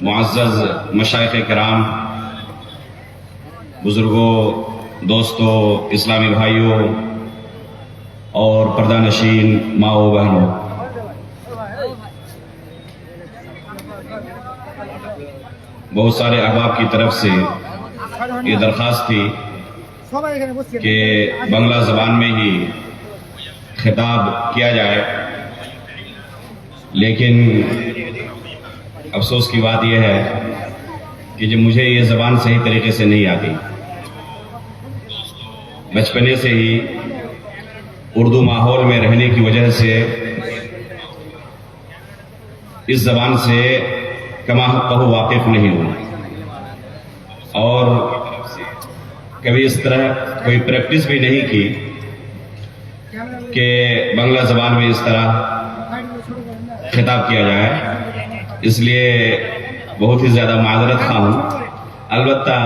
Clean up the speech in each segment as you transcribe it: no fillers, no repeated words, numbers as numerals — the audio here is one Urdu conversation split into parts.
معزز مشائخ کرام، بزرگوں، دوستوں، اسلامی بھائیوں اور پردہ نشین ماؤں بہنوں، بہت سارے احباب کی طرف سے یہ درخواست تھی کہ بنگلہ زبان میں ہی خطاب کیا جائے، لیکن افسوس کی بات یہ ہے کہ جب مجھے یہ زبان صحیح طریقے سے نہیں آتی، بچپنے سے ہی اردو ماحول میں رہنے کی وجہ سے اس زبان سے کما حقہ واقف نہیں ہوں، اور کبھی اس طرح کوئی پریکٹس بھی نہیں کی کہ بنگلہ زبان میں اس طرح خطاب کیا جائے، اس لیے بہت ہی زیادہ معذرت خواہ ہوں۔ البتہ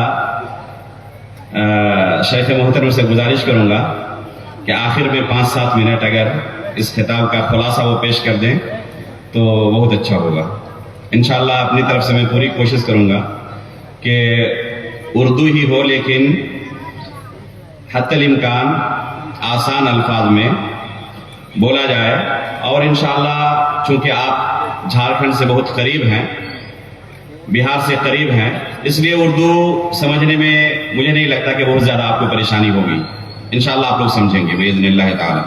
شیخ محترم سے گزارش کروں گا کہ آخر میں 5-7 منٹ اگر اس خطاب کا خلاصہ وہ پیش کر دیں تو بہت اچھا ہوگا۔ انشاءاللہ اپنی طرف سے میں پوری کوشش کروں گا کہ اردو ہی ہو، لیکن حتی الامکان آسان الفاظ میں بولا جائے، اور انشاءاللہ چونکہ آپ جھارکھنڈ سے بہت قریب ہیں، بہار سے قریب ہیں، اس لیے اردو سمجھنے میں مجھے نہیں لگتا کہ بہت زیادہ آپ کو پریشانی ہوگی۔ انشاءاللہ آپ لوگ سمجھیں گے باذن اللہ تعالی۔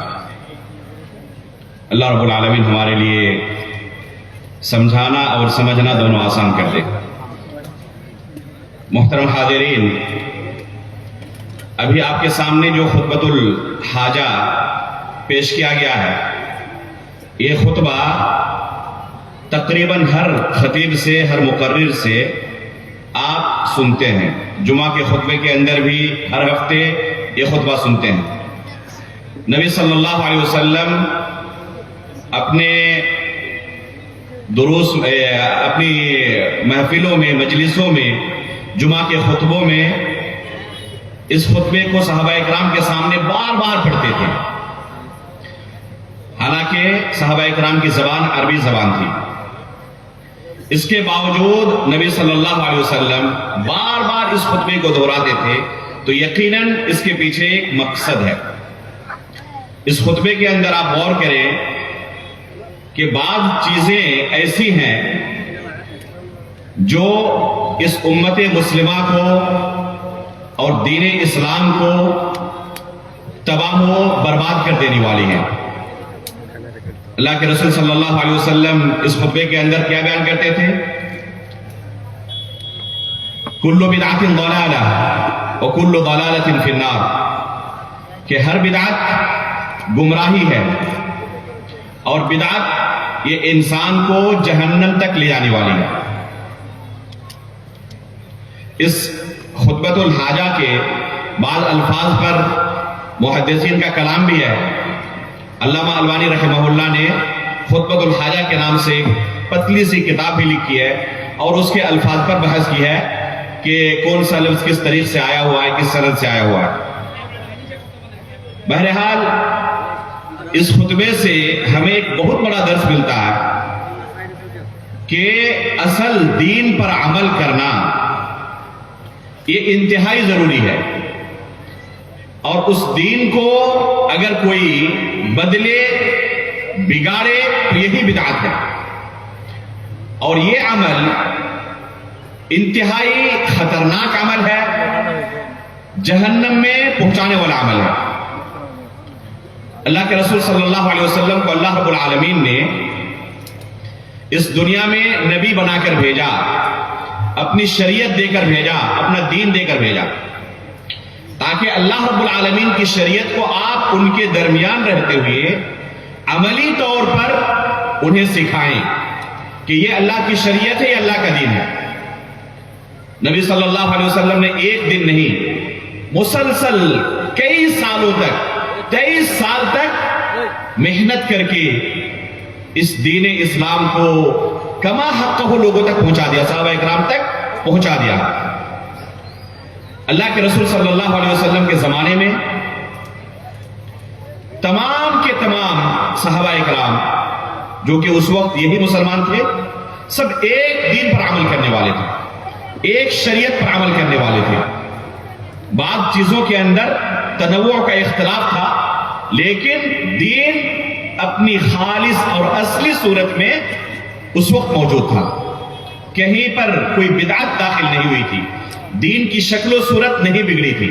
اللہ رب العالمین ہمارے لیے سمجھانا اور سمجھنا دونوں آسان کر دے۔ محترم حاضرین، ابھی آپ کے سامنے جو خطبۃ الحاجہ پیش کیا گیا ہے، یہ خطبہ تقریباً ہر خطیب سے، ہر مقرر سے آپ سنتے ہیں۔ جمعہ کے خطبے کے اندر بھی ہر ہفتے یہ خطبہ سنتے ہیں۔ نبی صلی اللہ علیہ وسلم اپنے دروس، اپنی محفلوں میں، مجلسوں میں، جمعہ کے خطبوں میں اس خطبے کو صحابہ اکرام کے سامنے بار بار پڑھتے تھے، حالانکہ صحابہ اکرام کی زبان عربی زبان تھی۔ اس کے باوجود نبی صلی اللہ علیہ وسلم بار بار اس خطبے کو دہراتے تھے، تو یقیناً اس کے پیچھے ایک مقصد ہے۔ اس خطبے کے اندر آپ غور کریں کہ بعض چیزیں ایسی ہیں جو اس امت مسلمہ کو اور دین اسلام کو تباہ و برباد کر دینے والی ہیں۔ اللہ کے رسول صلی اللہ علیہ وسلم اس خطبے کے اندر کیا بیان کرتے تھے؟ کل بدعت ضلالہ وکل ضلالۃ فی النار، کہ ہر بدعت گمراہی ہے، اور بدعت یہ انسان کو جہنم تک لے جانے والی ہے۔ اس خطبۃ الحاجہ کے بعض الفاظ پر محدثین کا کلام بھی ہے۔ علامہ البانی رحمہ اللہ نے خطبۃ الحاجہ کے نام سے پتلی سی کتاب بھی لکھی ہے، اور اس کے الفاظ پر بحث کی ہے کہ کون سا لفظ کس طریق سے آیا ہوا ہے، کس سند سے آیا ہوا ہے۔ بہرحال اس خطبے سے ہمیں ایک بہت بڑا درس ملتا ہے کہ اصل دین پر عمل کرنا یہ انتہائی ضروری ہے، اور اس دین کو اگر کوئی بدلے، بگاڑے، تو یہی بدعت ہے، اور یہ عمل انتہائی خطرناک عمل ہے، جہنم میں پہنچانے والا عمل ہے۔ اللہ کے رسول صلی اللہ علیہ وسلم کو اللہ رب العالمین نے اس دنیا میں نبی بنا کر بھیجا، اپنی شریعت دے کر بھیجا، اپنا دین دے کر بھیجا، تاکہ اللہ رب العالمین کی شریعت کو آپ ان کے درمیان رہتے ہوئے عملی طور پر انہیں سکھائیں کہ یہ اللہ کی شریعت ہے، یہ اللہ کا دین ہے۔ نبی صلی اللہ علیہ وسلم نے ایک دن نہیں، مسلسل کئی سالوں تک، 23 سال تک محنت کر کے اس دین اسلام کو کما حقہ لوگوں تک پہنچا دیا، صحابہ اکرام تک پہنچا دیا۔ اللہ کے رسول صلی اللہ علیہ وسلم کے زمانے میں تمام کے تمام صحابہ اکرام جو کہ اس وقت یہی مسلمان تھے، سب ایک دین پر عمل کرنے والے تھے، ایک شریعت پر عمل کرنے والے تھے. بعض چیزوں کے اندر تنوع کا اختلاف تھا، لیکن دین اپنی خالص اور اصلی صورت میں اس وقت موجود تھا. کہیں پر کوئی بدعت داخل نہیں ہوئی تھی، دین کی شکل و صورت نہیں بگڑی تھی.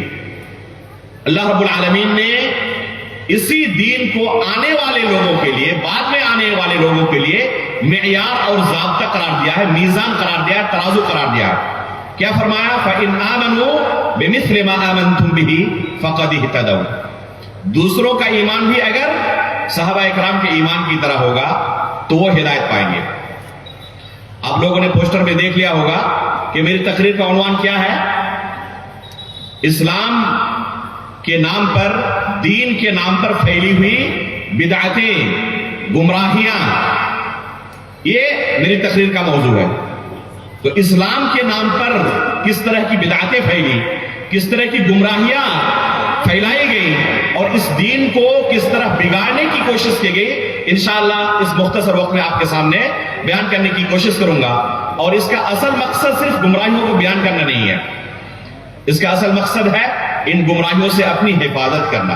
اللہ رب العالمین نے اسی دین کو آنے والے لوگوں کے لیے، بعد میں آنے والے لوگوں کے لیے معیار اور ضابطہ قرار دیا ہے، میزان قرار دیا ہے، ترازو قرار دیا ہے. کیا فرمایا؟ فَإِنْ آمَنُوا بِمِثْلِ مَا آمَنْتُمْ بِهِ فَقَدِ اهْتَدَوْا. دوسروں کا ایمان بھی اگر صحابہ اکرام کے ایمان کی طرح ہوگا تو وہ ہدایت پائیں گے. آپ لوگوں نے پوسٹر میں دیکھ لیا ہوگا کہ میری تقریر کا عنوان کیا ہے؟ اسلام کے نام پر، دین کے نام پر پھیلی ہوئی بدعتیں، گمراہیاں، یہ میری تقریر کا موضوع ہے. تو اسلام کے نام پر کس طرح کی بدعتیں پھیلی، کس طرح کی گمراہیاں پھیلائی گئی اور اس دین کو کس طرح بگاڑنے کی کوشش کی گئی، انشاءاللہ اس مختصر وقت میں آپ کے سامنے بیان کرنے کی کوشش کروں گا. اور اس کا اصل مقصد صرف گمراہیوں کو بیان کرنا نہیں ہے، اس کا اصل مقصد ہے ان گمراہیوں سے اپنی حفاظت کرنا.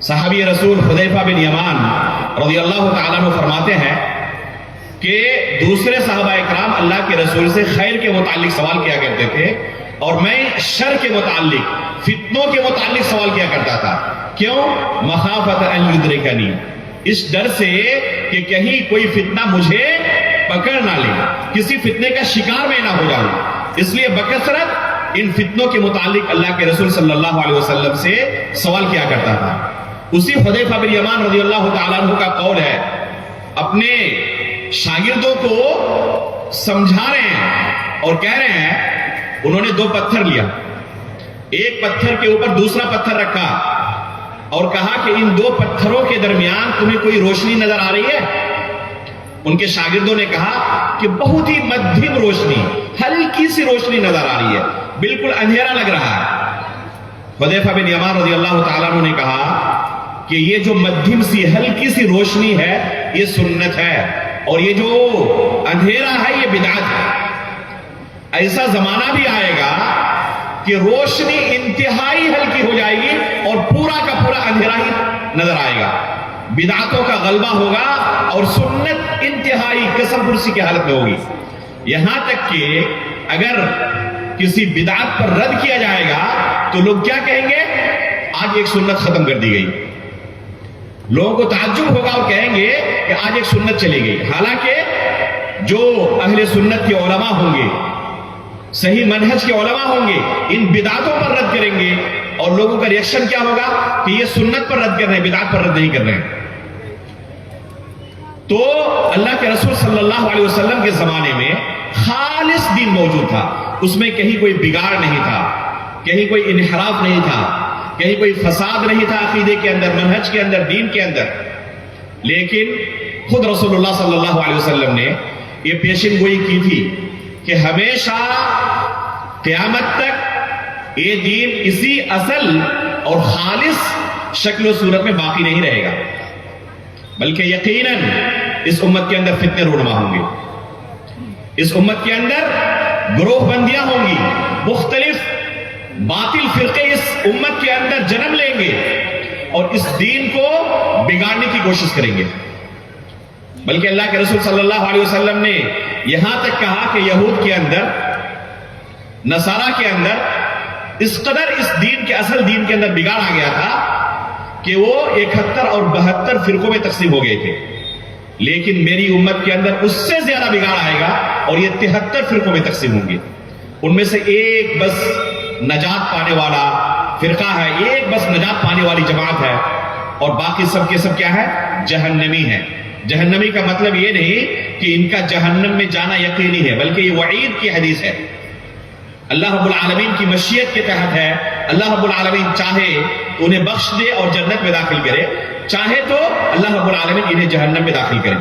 صحابی رسول حذیفہ بن یمان رضی اللہ تعالیٰ عنہ فرماتے ہیں کہ دوسرے صحابہ اکرام اللہ کے رسول سے خیر کے متعلق سوال کیا کرتے تھے اور میں شر کے متعلق، فتنوں کے متعلق سوال کیا کرتا تھا. کیوں؟ مخافت ان یدرکنی، اس ڈر سے کہ کہیں کوئی فتنہ مجھے پکڑ نہ لے، کسی فتنے کا شکار میں نہ ہو جاؤں. اس لیے بکثرت ان فتنوں کے متعلق اللہ کے رسول صلی اللہ علیہ وسلم سے سوال کیا کرتا تھا. اسی حذیفہ بن یمان رضی اللہ تعالیٰ عنہ کا قول ہے، اپنے شاگردوں کو سمجھا رہے ہیں اور کہہ رہے ہیں، انہوں نے 2 پتھر لیا، ایک پتھر کے اوپر دوسرا پتھر رکھا اور کہا کہ ان 2 پتھروں کے درمیان تمہیں کوئی روشنی نظر آ رہی ہے؟ ان کے شاگردوں نے کہا کہ بہت ہی مدھم روشنی، ہلکی سی روشنی نظر آ رہی ہے، بالکل اندھیرا لگ رہا ہے. حذیفہ بن یمان رضی اللہ تعالیٰ عنہ نے کہا کہ یہ جو مدھم سی ہلکی سی روشنی ہے یہ سنت ہے، اور یہ جو اندھیرا ہے یہ بدعت ہے. ایسا زمانہ بھی آئے گا کہ روشنی انتہائی ہلکی ہو جائے گی اور پورا کا پورا اندھیرا ہی نظر آئے گا. بدعتوں کا غلبہ ہوگا اور سنت انتہائی قسم پرسی کی حالت میں ہوگی. یہاں تک کہ اگر کسی بدعت پر رد کیا جائے گا تو لوگ کیا کہیں گے؟ آج ایک سنت ختم کر دی گئی. لوگوں کو تعجب ہوگا اور کہیں گے کہ آج ایک سنت چلی گئی. حالانکہ جو اہل سنت کے علماء ہوں گے، صحیح منہج کے علماء ہوں گے، ان بدعتوں پر رد کریں گے اور لوگوں کا ریئیکشن کیا ہوگا کہ یہ سنت پر رد کر رہے ہیں، بدعت پر رد نہیں کر رہے ہیں. تو اللہ کے رسول صلی اللہ علیہ وسلم کے زمانے میں خالص دین موجود تھا، اس میں کہیں کوئی بگاڑ نہیں تھا، کہیں کوئی انحراف نہیں تھا، کہیں کوئی فساد نہیں تھا عقیدے کے اندر، منہج کے اندر، دین کے اندر. لیکن خود رسول اللہ صلی اللہ علیہ وسلم نے یہ پیشن گوئی کی تھی کہ ہمیشہ قیامت تک یہ دین اسی اصل اور خالص شکل و صورت میں باقی نہیں رہے گا، بلکہ یقیناً اس امت کے اندر فتنے رونما ہوں گے، اس امت کے اندر گروہ بندیاں ہوں گی، مختلف باطل فرقے اس امت کے اندر جنم لیں گے اور اس دین کو بگاڑنے کی کوشش کریں گے. بلکہ اللہ کے رسول صلی اللہ علیہ وسلم نے یہاں تک کہا کہ یہود کے اندر، نصارہ کے اندر اس قدر اس دین کے اصل دین کے اندر بگاڑ آ گیا تھا کہ وہ 71 اور 72 فرقوں میں تقسیم ہو گئے تھے. لیکن میری امت کے اندر اس سے زیادہ بگاڑ آئے گا اور یہ 73 فرقوں میں تقسیم ہوں گے. ان میں سے ایک بس نجات پانے والا فرقہ ہے، ایک بس نجات پانے والی جماعت ہے، اور باقی سب کے سب کیا ہے؟ جہنمی ہے. جہنمی کا مطلب یہ نہیں کہ ان کا جہنم میں جانا یقینی ہے، بلکہ یہ وعید کی حدیث ہے. اللہ رب العالمین کی مشیت کے تحت ہے. اللہ رب العالمین چاہے تو انہیں بخش دے اور جنت میں داخل کرے، چاہے تو اللہ رب العالمین انہیں جہنم میں داخل کرے.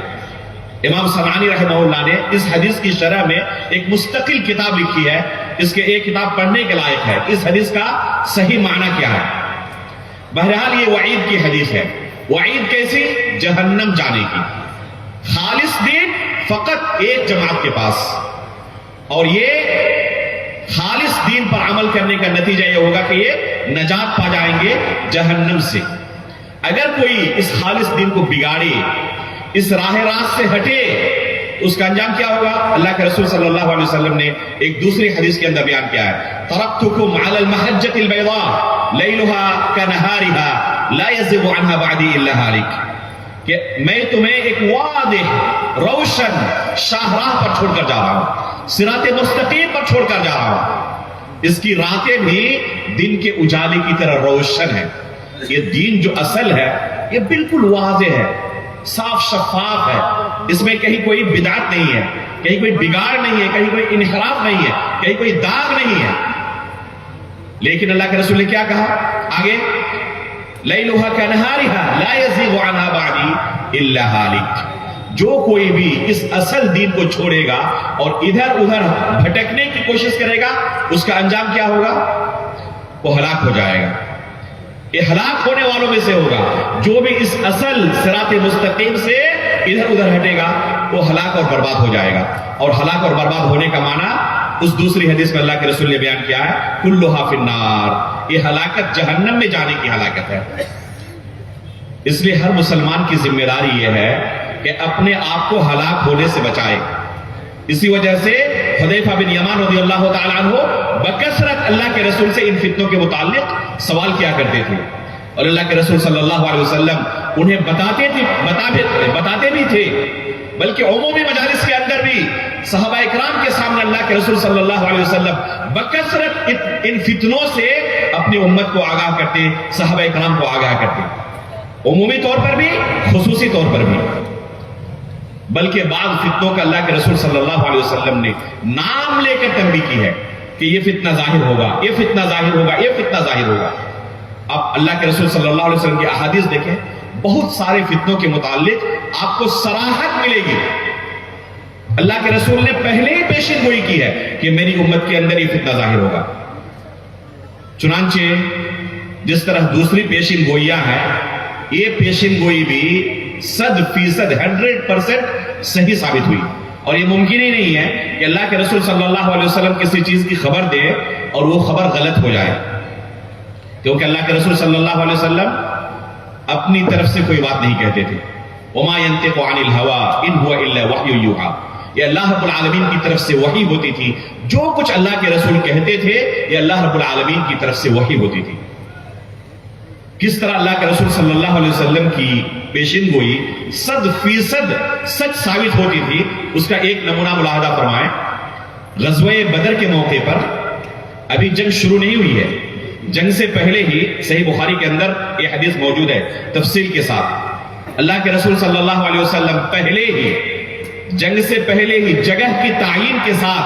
امام صنعانی رحمہ اللہ نے اس حدیث کی شرح میں ایک مستقل کتاب لکھی ہے، اس کے ایک کتاب پڑھنے کے لائق ہے. اس حدیث کا صحیح معنی کیا ہے؟ بہرحال یہ وعید کی حدیث ہے. وعید کیسی؟ جہنم جانے کی. خالص دین، فقط ایک جماعت کے پاس، اور یہ خالص دین پر عمل کرنے کا نتیجہ یہ ہوگا کہ یہ نجات پا جائیں گے جہنم سے۔ اگر کوئی اس خالص دین کو بگاڑے، اس راہ راست سے ہٹے، اس کا انجام کیا ہوگا؟ اللہ کے رسول صلی اللہ علیہ وسلم نے ایک دوسری حدیث کے اندر بیان کیا ہے، ترکتکم علی المحجۃ البیضاء لیلها کنہارها لا یزیغ عنہا بعدی الا ہالک، کہ میں تمہیں ایک واضح روشن شاہراہ پر چھوڑ کر جا رہا ہوں، صراط مستقیم پر چھوڑ کر جا رہا ہوں، اس کی راتیں بھی دن کے اجالے کی طرح روشن ہیں۔ یہ دین جو اصل ہے یہ بالکل واضح ہے، صاف شفاف ہے، اس میں کہیں کوئی بدعت نہیں ہے، کہیں کوئی بگاڑ نہیں ہے، کہیں کوئی انحراف نہیں ہے، کہیں کوئی داغ نہیں ہے۔ لیکن اللہ کے رسول نے کیا کہا آگے؟ لیلھا کنہارھا لا یزیغ عنھا بعدی الا ہالک، جو کوئی بھی اس اصل دین کو چھوڑے گا اور ادھر ادھر بھٹکنے کی کوشش کرے گا، اس کا انجام کیا ہوگا؟ وہ ہلاک ہو جائے گا۔ یہ ہلاک ہونے والوں میں سے ہوگا، جو بھی اس اصل صراط مستقیم سے ادھر ادھر ہٹے گا وہ ہلاک اور برباد ہو جائے گا۔ اور ہلاک اور برباد ہونے کا معنی اس دوسری حدیث میں اللہ کے رسول نے بیان کیا ہے، کلھا فی النار، یہ ہلاکت جہنم میں جانے کی ہلاکت ہے۔ اس لیے ہر مسلمان کی ذمہ داری یہ ہے کہ اپنے آپ کو ہلاک ہونے سے بچائے۔ اسی وجہ سے حذیفہ بن یمان رضی اللہ تعالیٰ عنہ بکثرت اللہ کے رسول سے ان فتنوں کے متعلق سوال کیا کرتے تھے، اور اللہ کے رسول صلی اللہ علیہ وسلم انہیں بتاتے بھی تھے، بلکہ عمومی مجالس کے اندر بھی صحابہ اکرام کے سامنے اللہ کے رسول صلی اللہ علیہ وسلم بکثرت ان فتنوں سے اپنی امت کو آگاہ کرتے، صحابہ اکرام کو آگاہ کرتے، عمومی طور پر بھی خصوصی طور پر بھی۔ بلکہ بعض فتنوں کا اللہ کے رسول صلی اللہ علیہ وسلم نے نام لے کر تنبیہ کی ہے کہ یہ فتنہ ظاہر ہوگا، یہ فتنہ ظاہر ہوگا، یہ فتنہ ظاہر ہوگا۔ اب اللہ کے رسول صلی اللہ علیہ وسلم کی احادیث دیکھیں، بہت سارے فتنوں کے متعلق آپ کو صراحت ملے گی۔ اللہ کے رسول نے پہلے ہی پیشین گوئی کی ہے کہ میری امت کے اندر یہ فتنہ ظاہر ہوگا۔ چنانچہ جس طرح دوسری پیشین گوئیاں ہیں، یہ پیشین گوئی بھی 100% صحیح ثابت ہوئی، اور یہ ممکن ہی نہیں ہے کہ اللہ کے رسول صلی اللہ علیہ وسلم کسی چیز کی خبر دے اور وہ خبر غلط ہو جائے، کیونکہ اللہ کے رسول صلی اللہ علیہ وسلم اپنی طرف سے کوئی بات نہیں کہتے تھے۔ وما ينطق عن الهوى ان هو الا وحی یوحى، یہ اللہ رب العالمین کی طرف سے وحی ہوتی تھی، جو کچھ اللہ کے رسول کہتے تھے یہ اللہ رب العالمین کی طرف سے وحی ہوتی تھی۔ کس طرح اللہ کے رسول صلی اللہ علیہ وسلم کی پیشین گوئی 100% سچ ثابت ہوتی تھی، اس کا ایک نمونہ ملاحظہ فرمائیں۔ غزوہ بدر کے موقع پر ابھی جنگ شروع نہیں ہوئی ہے، جنگ سے پہلے ہی صحیح بخاری کے اندر یہ حدیث موجود ہے تفصیل کے ساتھ، اللہ کے رسول صلی اللہ علیہ وسلم پہلے ہی جنگ سے پہلے ہی جگہ کی تعین کے ساتھ،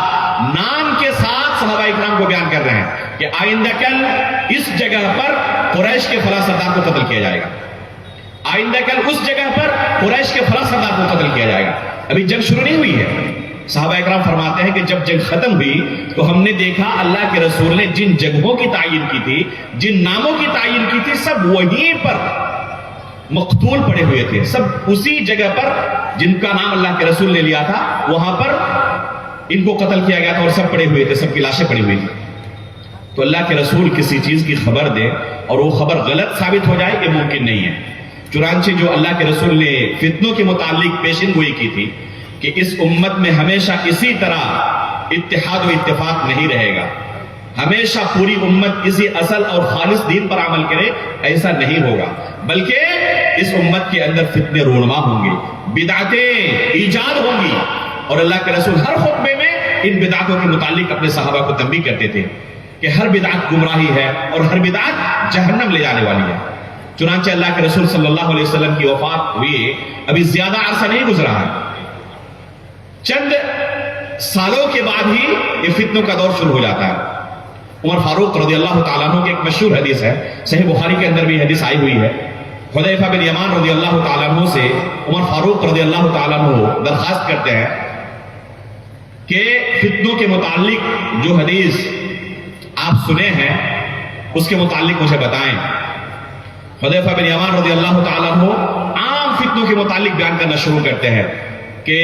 نام کے ساتھ صحابہ اکرام کو بیان کر رہے ہیں کہ آئندہ کل اس جگہ پر قریش کے فلاں سردار کو قتل کیا جائے گا، آئندہ کل اس جگہ پر قریش کے فلاں سردار کو قتل کیا جائے گا۔ ابھی جنگ شروع نہیں ہوئی ہے۔ صحابہ اکرام فرماتے ہیں کہ جب جنگ ختم ہوئی تو ہم نے دیکھا اللہ کے رسول نے جن جگہوں کی تعین کی تھی، جن ناموں کی تعین کی تھی، سب وہیں پر مقتول پڑے ہوئے تھے، سب اسی جگہ پر جن کا نام اللہ کے رسول نے لیا تھا وہاں پر ان کو قتل کیا گیا تھا، اور سب پڑے ہوئے تھے، سب کی لاشیں پڑی ہوئی تھی۔ تو اللہ کے رسول کسی چیز کی خبر دے اور وہ خبر غلط ثابت ہو جائے، یہ ممکن نہیں ہے۔ چنانچہ جو اللہ کے رسول نے فتنوں کے متعلق پیشین گوئی کی تھی کہ اس امت میں ہمیشہ اسی طرح اتحاد و اتفاق نہیں رہے گا، ہمیشہ پوری امت اسی اصل اور خالص دین پر عمل کرے، ایسا نہیں ہوگا، بلکہ اس امت کے اندر فتنے رونما ہوں گے، بدعتیں ایجاد ہوں گی، اور اللہ کے رسول ہر خطبے میں ان بدعتوں کے متعلق اپنے صحابہ کو تنبیہ کرتے تھے کہ ہر بدعت گمراہی ہے اور ہر بدعت جہنم لے جانے والی ہے۔ چنانچہ اللہ کے رسول صلی اللہ علیہ وسلم کی وفات ہوئی ابھی زیادہ عرصہ نہیں گزرا ہے، چند سالوں کے بعد ہی یہ فتنوں کا دور شروع ہو جاتا ہے۔ عمر فاروق رضی اللہ تعالیٰ عنہ کی ایک مشہور حدیث ہے، صحیح بخاری کے اندر بھی حدیث آئی ہوئی ہے۔ حذیفہ بن یمان رضی اللہ تعالیٰ عنہ سے عمر فاروق رضی اللہ تعالیٰ عنہ درخواست کرتے ہیں کہ فتنوں کے متعلق جو حدیث آپ سنے ہیں اس کے متعلق مجھے بتائیں۔ حذیفہ بن یمان رضی اللہ تعالیٰ عنہ عام فتنوں کے متعلق بیان کرنا شروع کرتے ہیں کہ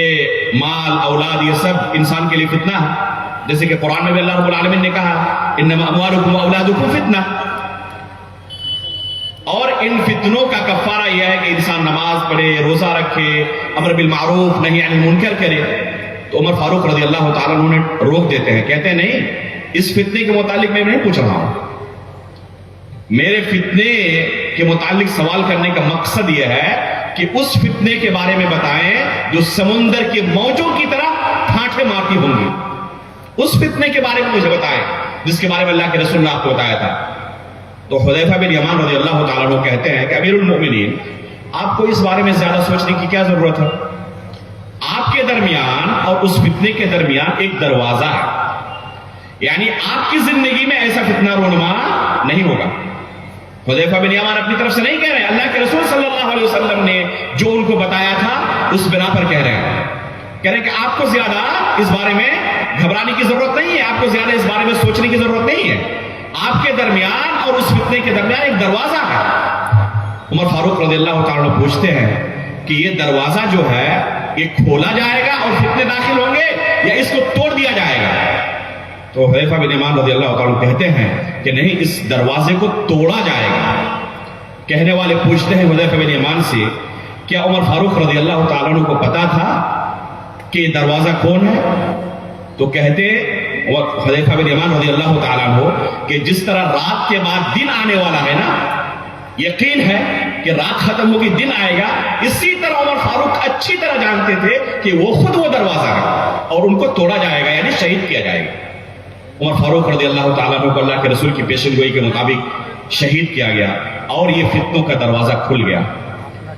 مال اولاد یہ سب انسان کے لیے فتنہ ہے، جیسے کہ قرآن میں بھی اللہ رب العالمین نے کہا انما اموالکم واولادکم فتنہ، اور ان فتنوں کا کفارہ یہ ہے کہ انسان نماز پڑھے، روزہ رکھے، امر بالمعروف نہی عن المنکر کرے۔ تو عمر فاروق رضی اللہ تعالیٰ عنہ نے روک دیتے ہیں، کہتے ہیں نہیں، اس فتنے کے متعلق میں نہیں پوچھ رہا ہوں، میرے فتنے کے متعلق سوال کرنے کا مقصد یہ ہے کہ اس فتنے کے بارے میں بتائیں جو سمندر کے موجوں کی طرح پھانٹے مارتی ہوں گی، اس فتنے کے بارے میں مجھے بتائیں جس کے بارے میں اللہ کے رسول نے آپ کو بتایا تھا۔ تو حذیفہ بن یمان رضی اللہ تعالیٰ عنہ کہتے ہیں کہ امیر المؤمنین، آپ کو اس بارے میں زیادہ سوچنے کی کیا ضرورت ہے؟ آپ کے درمیان اور اس فتنے کے درمیان ایک دروازہ ہے، یعنی آپ کی زندگی میں ایسا فتنہ رونما نہیں ہوگا۔ حذیفہ بن یمان اپنی طرف سے نہیں کہہ رہے، اللہ کے رسول صلی اللہ علیہ وسلم نے جو ان کو بتایا تھا اس بنا پر کہہ رہے ہیں کہ آپ کو زیادہ اس بارے میں گھبرانے کی ضرورت نہیں ہے، آپ کو زیادہ اس بارے میں سوچنے کی ضرورت نہیں ہے، آپ کے درمیان اور اس فتنے کے درمیان ایک دروازہ ہے۔ عمر فاروق رضی اللہ تعالیٰ عنہ پوچھتے ہیں کہ یہ دروازہ جو ہے یہ کھولا جائے گا اور فتنے داخل ہوں گے یا اس کو توڑ دیا جائے گا؟ تو حذیفہ بن یمان رضی اللہ تعالیٰ عنہ کہتے ہیں کہ نہیں، اس دروازے کو توڑا جائے گا۔ کہنے والے پوچھتے ہیں حذیفہ بن یمان سے، کیا عمر فاروق رضی اللہ تعالیٰ عنہ کو پتا تھا کہ یہ دروازہ کون ہے؟ تو کہتے حذیفہ بن یمان رضی اللہ تعالیٰ عنہ کہ جس طرح رات کے بعد دن آنے والا ہے نا، یقین ہے کہ رات ختم ہوگی دن آئے گا، اسی طرح عمر فاروق اچھی طرح جانتے تھے کہ وہ خود وہ دروازہ ہے اور ان کو توڑا جائے گا، یعنی شہید کیا جائے گا۔ عمر فاروق رضی اللہ تعالیٰ عنہ کو اللہ کے رسول کی پیشن گوئی کے مطابق شہید کیا گیا اور یہ فتنوں کا دروازہ کھل گیا۔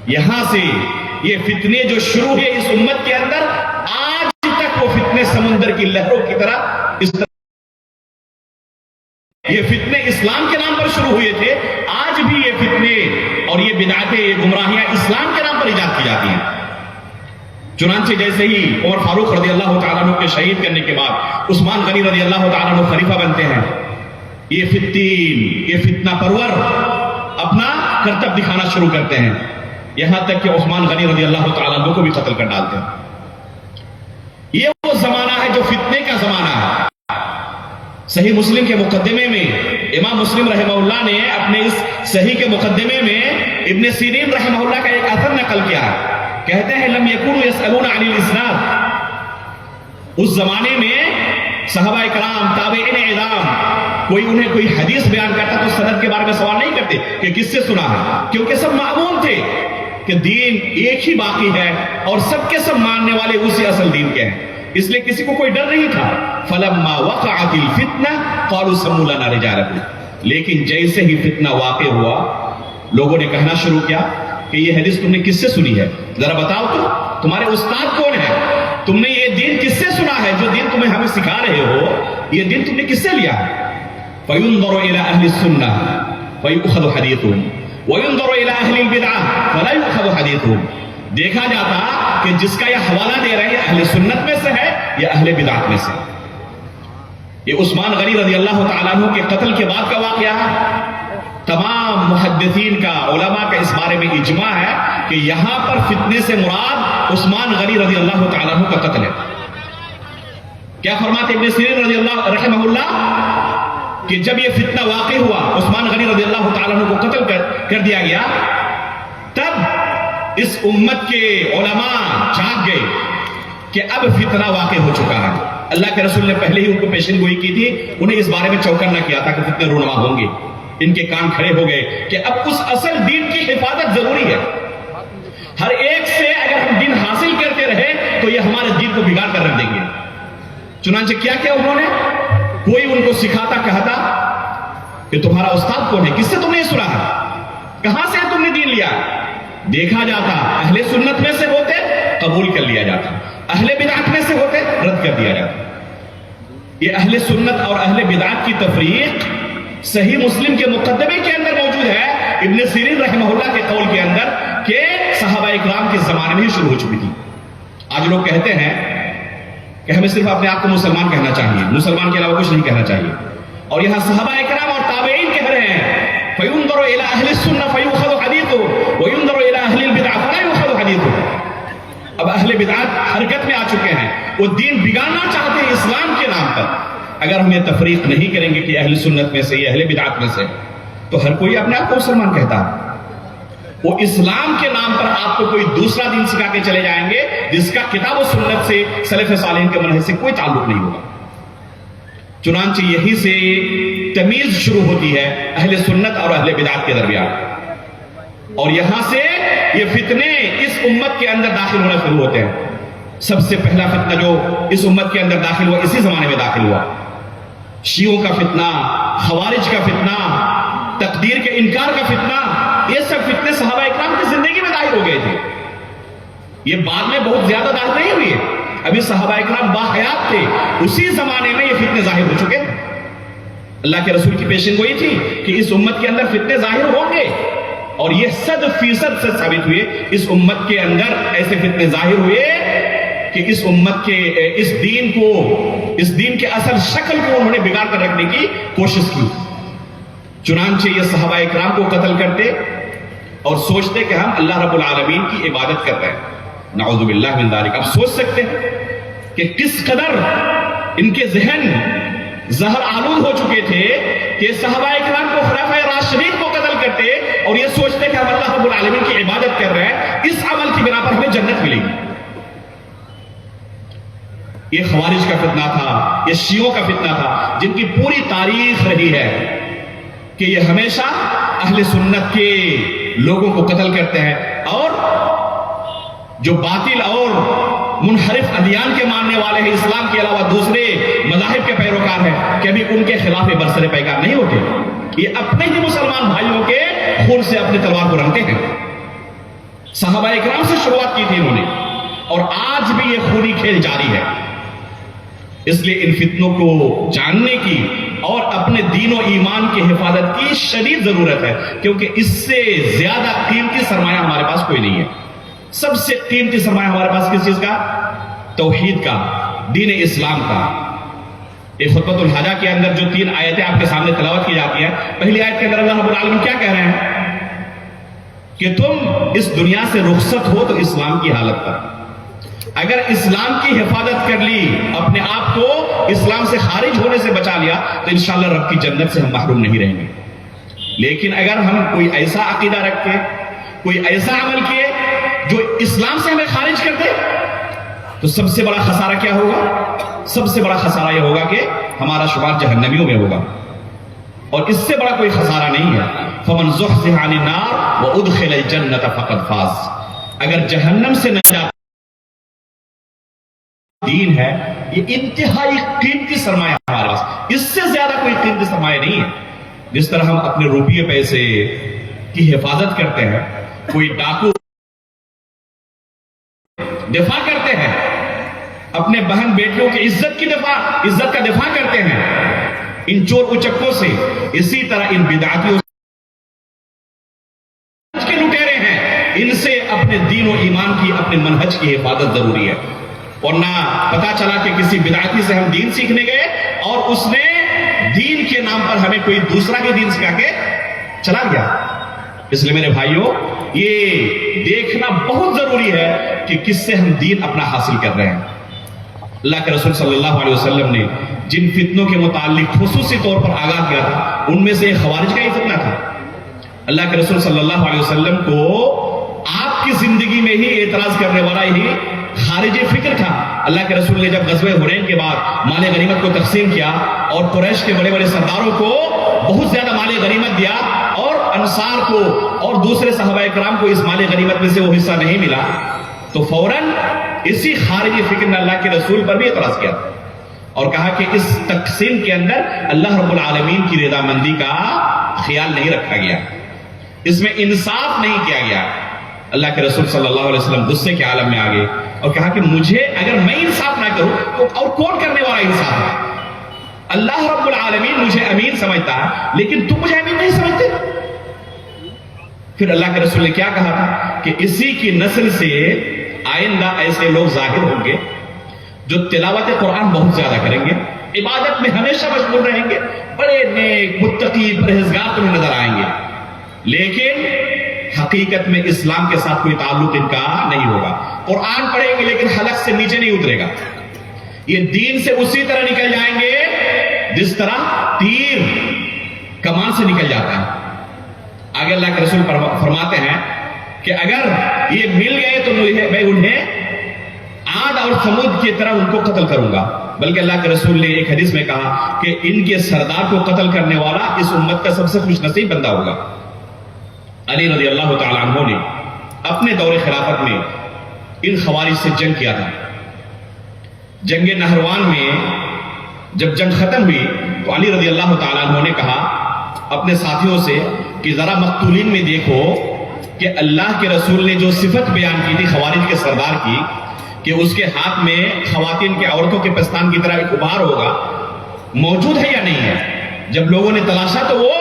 یہاں سے یہ فتنے جو شروع ہوئے اس امت کے اندر، آج تک وہ فتنے سمندر کی لہروں کی طرح اس طرح، یہ فتنے اسلام کے نام پر شروع ہوئے تھے، آج بھی یہ فتنے اور یہ بدعتیں، یہ گمراہیاں اسلام کے نام پر ایجاد کی جاتی ہیں۔ چنانچہ جیسے ہی عمر فاروق رضی اللہ تعالیٰ عنہ کے شہید کرنے کے بعد عثمان غنی رضی اللہ تعالیٰ عنہ خلیفہ بنتے ہیں، یہ فتنہ پرور اپنا کرتب دکھانا شروع کرتے ہیں، یہاں تک کہ عثمان غنی رضی اللہ تعالیٰ عنہ کو بھی قتل کر ڈالتے ہیں۔ یہ وہ زمانہ ہے جو فتنے کا زمانہ ہے۔ صحیح مسلم کے مقدمے میں امام مسلم رحمہ اللہ نے اپنے اس صحیح کے مقدمے میں ابن سیرین رحمہ اللہ کا ایک اثر نقل کیا ہے، کہتے ہیں لم یکونوا یسألون عن الاسناد، اس زمانے میں صحابہ کرام، تابعین اعظام، کوئی حدیث بیان کرتا تو سند کے بارے میں سوال نہیں کرتے کہ کس سے سنا ہے، کیونکہ سب معمول تھے کہ دین ایک ہی باقی ہے اور سب کے سب ماننے والے اسی اصل دین کے ہیں، اس لیے کسی کو کوئی ڈر نہیں تھا۔ فلما وقعت الفتنہ قالوا سموا لنا رجالکم، لیکن جیسے ہی فتنہ واقع ہوا لوگوں نے کہنا شروع کیا کہ یہ حدیث تم نے کس سے سنی ہے، ذرا بتاؤ تو تمہارے استاد کون ہے، تم نے یہ دین کس سے سنا ہے، جو دین تمہیں ہمیں سکھا رہے ہو یہ دین تم نے کس سے لیا ہے؟ فَيُنظَرُ إِلَىٰ أَهْلِ السُّنَّةِ فَيُؤْخَذُ حَدِيثُهُمْ وَيُنظَرُ إِلَىٰ أَهْلِ الْبِدْعَةِ فَلَا يُؤْخَذُ حَدِيثُهُمْ، دیکھا جاتا کہ جس کا یہ حوالہ دے رہے ہیں اہل سنت میں سے ہے یا اہل بدعت میں سے۔ یہ عثمان غنی رضی اللہ تعالیٰ عنہ کے قتل کے بعد کا واقعہ ہے، تمام محدثین کا، علماء کا اس بارے میں اجماع ہے کہ یہاں پر فتنے سے مراد عثمان غنی رضی اللہ تعالیٰ عنہ کا قتل ہے۔ کیا فرماتے ابن سیرین رضی اللہ رحمہ اللہ کہ جب یہ فتنہ واقع ہوا، عثمان غنی رضی اللہ تعالیٰ عنہ کو قتل کر دیا گیا، تب اس امت کے علماء جاگ گئے کہ اب فتنہ واقع ہو چکا ہے۔ اللہ کے رسول نے پہلے ہی ان کو پیشن گوئی کی تھی، انہیں اس بارے میں چوکن نہ کیا تھا کہ فتنے رونما ہوں گے، ان کے کان کھڑے ہو گئے کہ اب اس اصل دین کی حفاظت ضروری ہے، ہر ایک سے اگر ہم دین حاصل کرتے رہے تو یہ ہمارے دین کو بگاڑ کر رکھ دیں گے۔ چنانچہ کیا کیا انہوں نے، کوئی ان کو سکھاتا کہتا کہ تمہارا استاد کون ہے، کس سے تم نے سنا ہے، کہاں سے تم نے دین لیا، دیکھا جاتا اہل سنت میں سے ہوتے قبول کر لیا جاتا، اہل بدعت میں سے ہوتے رد کر دیا جاتا۔ یہ اہل سنت اور اہل بدعت کی تفریق صحیح مسلم کے مقدمے کے اندر موجود ہے، ابن سیرین رحمہ اللہ کے قول کے اندر، کہ صحابہ اکرام کے زمانے میں ہی شروع ہو چکی تھی۔ آج لوگ کہتے ہیں کہ ہمیں صرف اپنے آپ کو مسلمان کہنا چاہیے، مسلمان کے علاوہ کچھ نہیں کہنا چاہیے، اور یہاں صحابہ اکرام اور تابعین کہہ رہے ہیں فَيُنظَرُ إِلَىٰ أَهْلِ السُّنَّةِ فَيُؤْخَذُ حَدِيثُهُ وَيُنظَرُ إِلَىٰ أَهْلِ الْبِدْعَةِ فَلَا يُؤْخَذُ حَدِيثُهُ۔ اب اب اہل بدعت حرکت میں آ چکے ہیں، وہ دین بگاڑنا چاہتے ہیں اسلام کے نام پر۔ اگر ہم یہ تفریق نہیں کریں گے کہ اہل سنت میں سے یا اہل بدعت میں سے، تو ہر کوئی اپنے آپ کو مسلمان کہتا ہے۔ وہ اسلام کے نام پر آپ کو کوئی دوسرا دین سکھا کے چلے جائیں گے جس کا کتاب و سنت سے، سلف صالحین کے منہج سے کوئی تعلق نہیں ہوگا۔ چنانچہ یہی سے تمیز شروع ہوتی ہے اہل سنت اور اہل بدعت کے درمیان، اور یہاں سے یہ فتنے اس امت کے اندر داخل ہونا شروع ہوتے ہیں۔ سب سے پہلا فتنہ جو اس امت کے اندر داخل ہوا، اسی زمانے میں داخل ہوا، شیعوں کا فتنہ، خوارج کا فتنہ، تقدیر کے انکار کا فتنہ۔ یہ سب فتنے صحابہ اکرام کی زندگی میں ظاہر ہو گئے تھے، یہ بعد میں بہت زیادہ ظاہر نہیں ہوئے، ابھی صحابہ اکرام باحیات تھے، اسی زمانے میں یہ فتنے ظاہر ہو چکے تھے۔ اللہ کے رسول کی پیشن گوئی تھی کہ اس امت کے اندر فتنے ظاہر ہوں گے، اور یہ 100% سے ثابت ہوئے۔ اس امت کے اندر ایسے فتنے ظاہر ہوئے کہ اس امت کے اس دین کے اصل شکل کو انہوں نے بگاڑ کر رکھنے کی کوشش کی۔ چنانچہ یہ صحابہ اکرام کو قتل کرتے اور سوچتے کہ ہم اللہ رب العالمین کی عبادت کر رہے ہیں، نعوذ باللہ من ذالک۔ آپ سوچ سکتے ہیں کہ کس قدر ان کے ذہن زہر آلود ہو چکے تھے کہ صحابہ اکرام کو، خلفائے راشدین کو قتل کرتے اور یہ سوچتے کہ ہم اللہ رب العالمین کی عبادت کر رہے ہیں، اس عمل کی بنا پر ہمیں جنت ملے گی۔ یہ خوارج کا فتنہ تھا، یہ شیعوں کا فتنہ تھا، جن کی پوری تاریخ رہی ہے کہ یہ ہمیشہ اہل سنت کے لوگوں کو قتل کرتے ہیں، اور جو باطل اور منحرف ادیان کے ماننے والے ہیں، اسلام کے علاوہ دوسرے مذاہب کے پیروکار ہیں، کبھی ان کے خلاف برسر پیکار نہیں ہوتے۔ یہ اپنے ہی مسلمان بھائیوں کے خون سے اپنی تلوار کو رنگتے ہیں۔ صحابہ اکرام سے شروعات کی تھی انہوں نے، اور آج بھی یہ خونی کھیل جاری ہے۔ اس لیے ان فتنوں کو جاننے کی اور اپنے دین و ایمان کی حفاظت کی شدید ضرورت ہے، کیونکہ اس سے زیادہ قیمتی سرمایہ ہمارے پاس کوئی نہیں ہے۔ سب سے قیمتی سرمایہ ہمارے پاس کس چیز کا؟ توحید کا، دین اسلام کا۔ ایک خطبۃ الحاجہ کے اندر جو 3 آیتیں آپ کے سامنے تلاوت کی جاتی ہیں، پہلی آیت کے اندر اللہ رب العالمین کیا کہہ رہے ہیں کہ تم اس دنیا سے رخصت ہو تو اسلام کی حالت پر، اگر اسلام کی حفاظت کر لی، اپنے آپ کو اسلام سے خارج ہونے سے بچا لیا، تو انشاءاللہ رب کی جنت سے ہم محروم نہیں رہیں گے۔ لیکن اگر ہم کوئی ایسا عقیدہ رکھتے، کوئی ایسا عمل کیے جو اسلام سے ہمیں خارج کر دے، تو سب سے بڑا خسارہ کیا ہوگا؟ سب سے بڑا خسارہ یہ ہوگا کہ ہمارا شمار جہنمیوں میں ہوگا، اور اس سے بڑا کوئی خسارہ نہیں ہے۔ فَمَنْ زُحْزِحَ عَنِ النَّارِ وَأُدْخِلَ الْجَنَّةَ فَقَدْ فَازَ۔ اگر جہنم سے نجات دین ہے، یہ انتہائی قیمتی سرمایہ ہمارے پاس، اس سے زیادہ کوئی قیمتی سرمایہ نہیں ہے۔ جس طرح ہم اپنے روپیے پیسے کی حفاظت کرتے ہیں، کوئی ڈاکو دفاع کرتے ہیں، اپنے بہن بیٹیوں کی عزت کا دفاع کرتے ہیں ان چور اچکوں سے، اسی طرح ان بدعتیوں کے لٹیرے ہیں، ان سے اپنے دین و ایمان کی، اپنے منہج کی حفاظت ضروری ہے۔ ورنہ پتا چلا کہ کسی بدعتی سے ہم دین سیکھنے گئے اور اس نے دین کے نام پر ہمیں کوئی دوسرا ہی دین سکھا کے چلا گیا۔ اس لیے میرے بھائیوں، یہ دیکھنا بہت ضروری ہے کہ کس سے ہم دین اپنا حاصل کر رہے ہیں۔ اللہ کے رسول صلی اللہ علیہ وسلم نے جن فتنوں کے متعلق خصوصی طور پر آگاہ کیا تھا، ان میں سے ایک خوارج کا ہی فتنہ تھا۔ اللہ کے رسول صلی اللہ علیہ وسلم کو آپ کی زندگی میں ہی اعتراض کرنے والا ہی خارجی فکر تھا۔ اللہ کے رسول نے جب غزوہ حنین کے بعد مال غنیمت کو تقسیم کیا اور قریش کے بڑے بڑے سرداروں کو بہت زیادہ مال غنیمت دیا، اور انصار کو اور دوسرے صحابہ کرام کو اس مال غنیمت میں سے وہ حصہ نہیں ملا، تو فوراً اسی خارجی فکر نے اللہ کے رسول پر بھی اعتراض کیا اور کہا کہ اس تقسیم کے اندر اللہ رب العالمین کی رضامندی کا خیال نہیں رکھا گیا، اس میں انصاف نہیں کیا گیا۔ اللہ کے رسول صلی اللہ علیہ وسلم غصے کے عالم میں آگے اور کہا کہ مجھے اگر میں انصاف نہ کروں تو اور کون کرنے والا انصاف ہے؟ اللہ رب العالمین مجھے امین سمجھتا ہے، لیکن تم مجھے امین نہیں سمجھتے۔ پھر اللہ کے رسول نے کیا کہا تھا کہ اسی کی نسل سے آئندہ ایسے لوگ ظاہر ہوں گے جو تلاوت قرآن بہت زیادہ کریں گے، عبادت میں ہمیشہ مشغول رہیں گے، بڑے نیک متقی پرہیزگار تمہیں نظر آئیں گے، لیکن حقیقت میں اسلام کے ساتھ کوئی تعلق ان کا نہیں ہوگا. قرآن پڑھیں گے لیکن حلق سے نیچے نہیں اترے گا. یہ دین سے اسی طرح نکل جائیں گے جس طرح تیر کمان سے نکل جاتا ہے. آگے اللہ کے رسول فرماتے ہیں کہ اگر یہ مل گئے تو میں انہیں عاد اور ثمود کی طرح ان کو قتل کروں گا. بلکہ اللہ کے رسول نے ایک حدیث میں کہا کہ ان کے سردار کو قتل کرنے والا اس امت کا سب سے خوش نصیب بندہ ہوگا. علی رضی اللہ تعالیٰ عنہ نے اپنے دور خلافت میں ان خوارج سے جنگ کیا تھا. جنگ نہروان میں جب جنگ ختم ہوئی تو علی رضی اللہ تعالیٰ عنہ نے کہا اپنے ساتھیوں سے کہ ذرا مقتولین میں دیکھو کہ اللہ کے رسول نے جو صفت بیان کی تھی خوارج کے سردار کی کہ اس کے ہاتھ میں خواتین کے عورتوں کے پستان کی طرح ایک ابھار ہوگا, موجود ہے یا نہیں ہے. جب لوگوں نے تلاشا تو وہ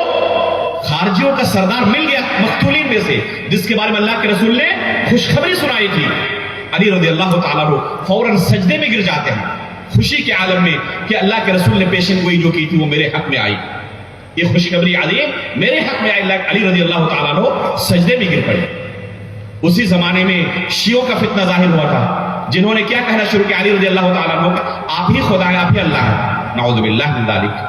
خارجیوں کا سردار مل گیا مقتولین میں سے, جس کے بارے میں اللہ کے رسول نے خوشخبری سنائی تھی. علی رضی اللہ تعالیٰ عنہ فوراً سجدے میں گر جاتے ہیں خوشی کے عالم میں کہ اللہ کے رسول نے پیشن گوئی جو کی تھی وہ میرے حق میں آئی. یہ خوشخبری علی میرے حق میں آئی. علی رضی اللہ تعالیٰ عنہ سجدے میں گر پڑے. اسی زمانے میں شیعوں کا فتنہ ظاہر ہوا تھا, جنہوں نے کیا کہنا شروع کیا علی رضی اللہ تعالیٰ عنہ آپ ہی خدا ہے, آپ ہی اللہ ہے. نعوذ باللہ من ذالک.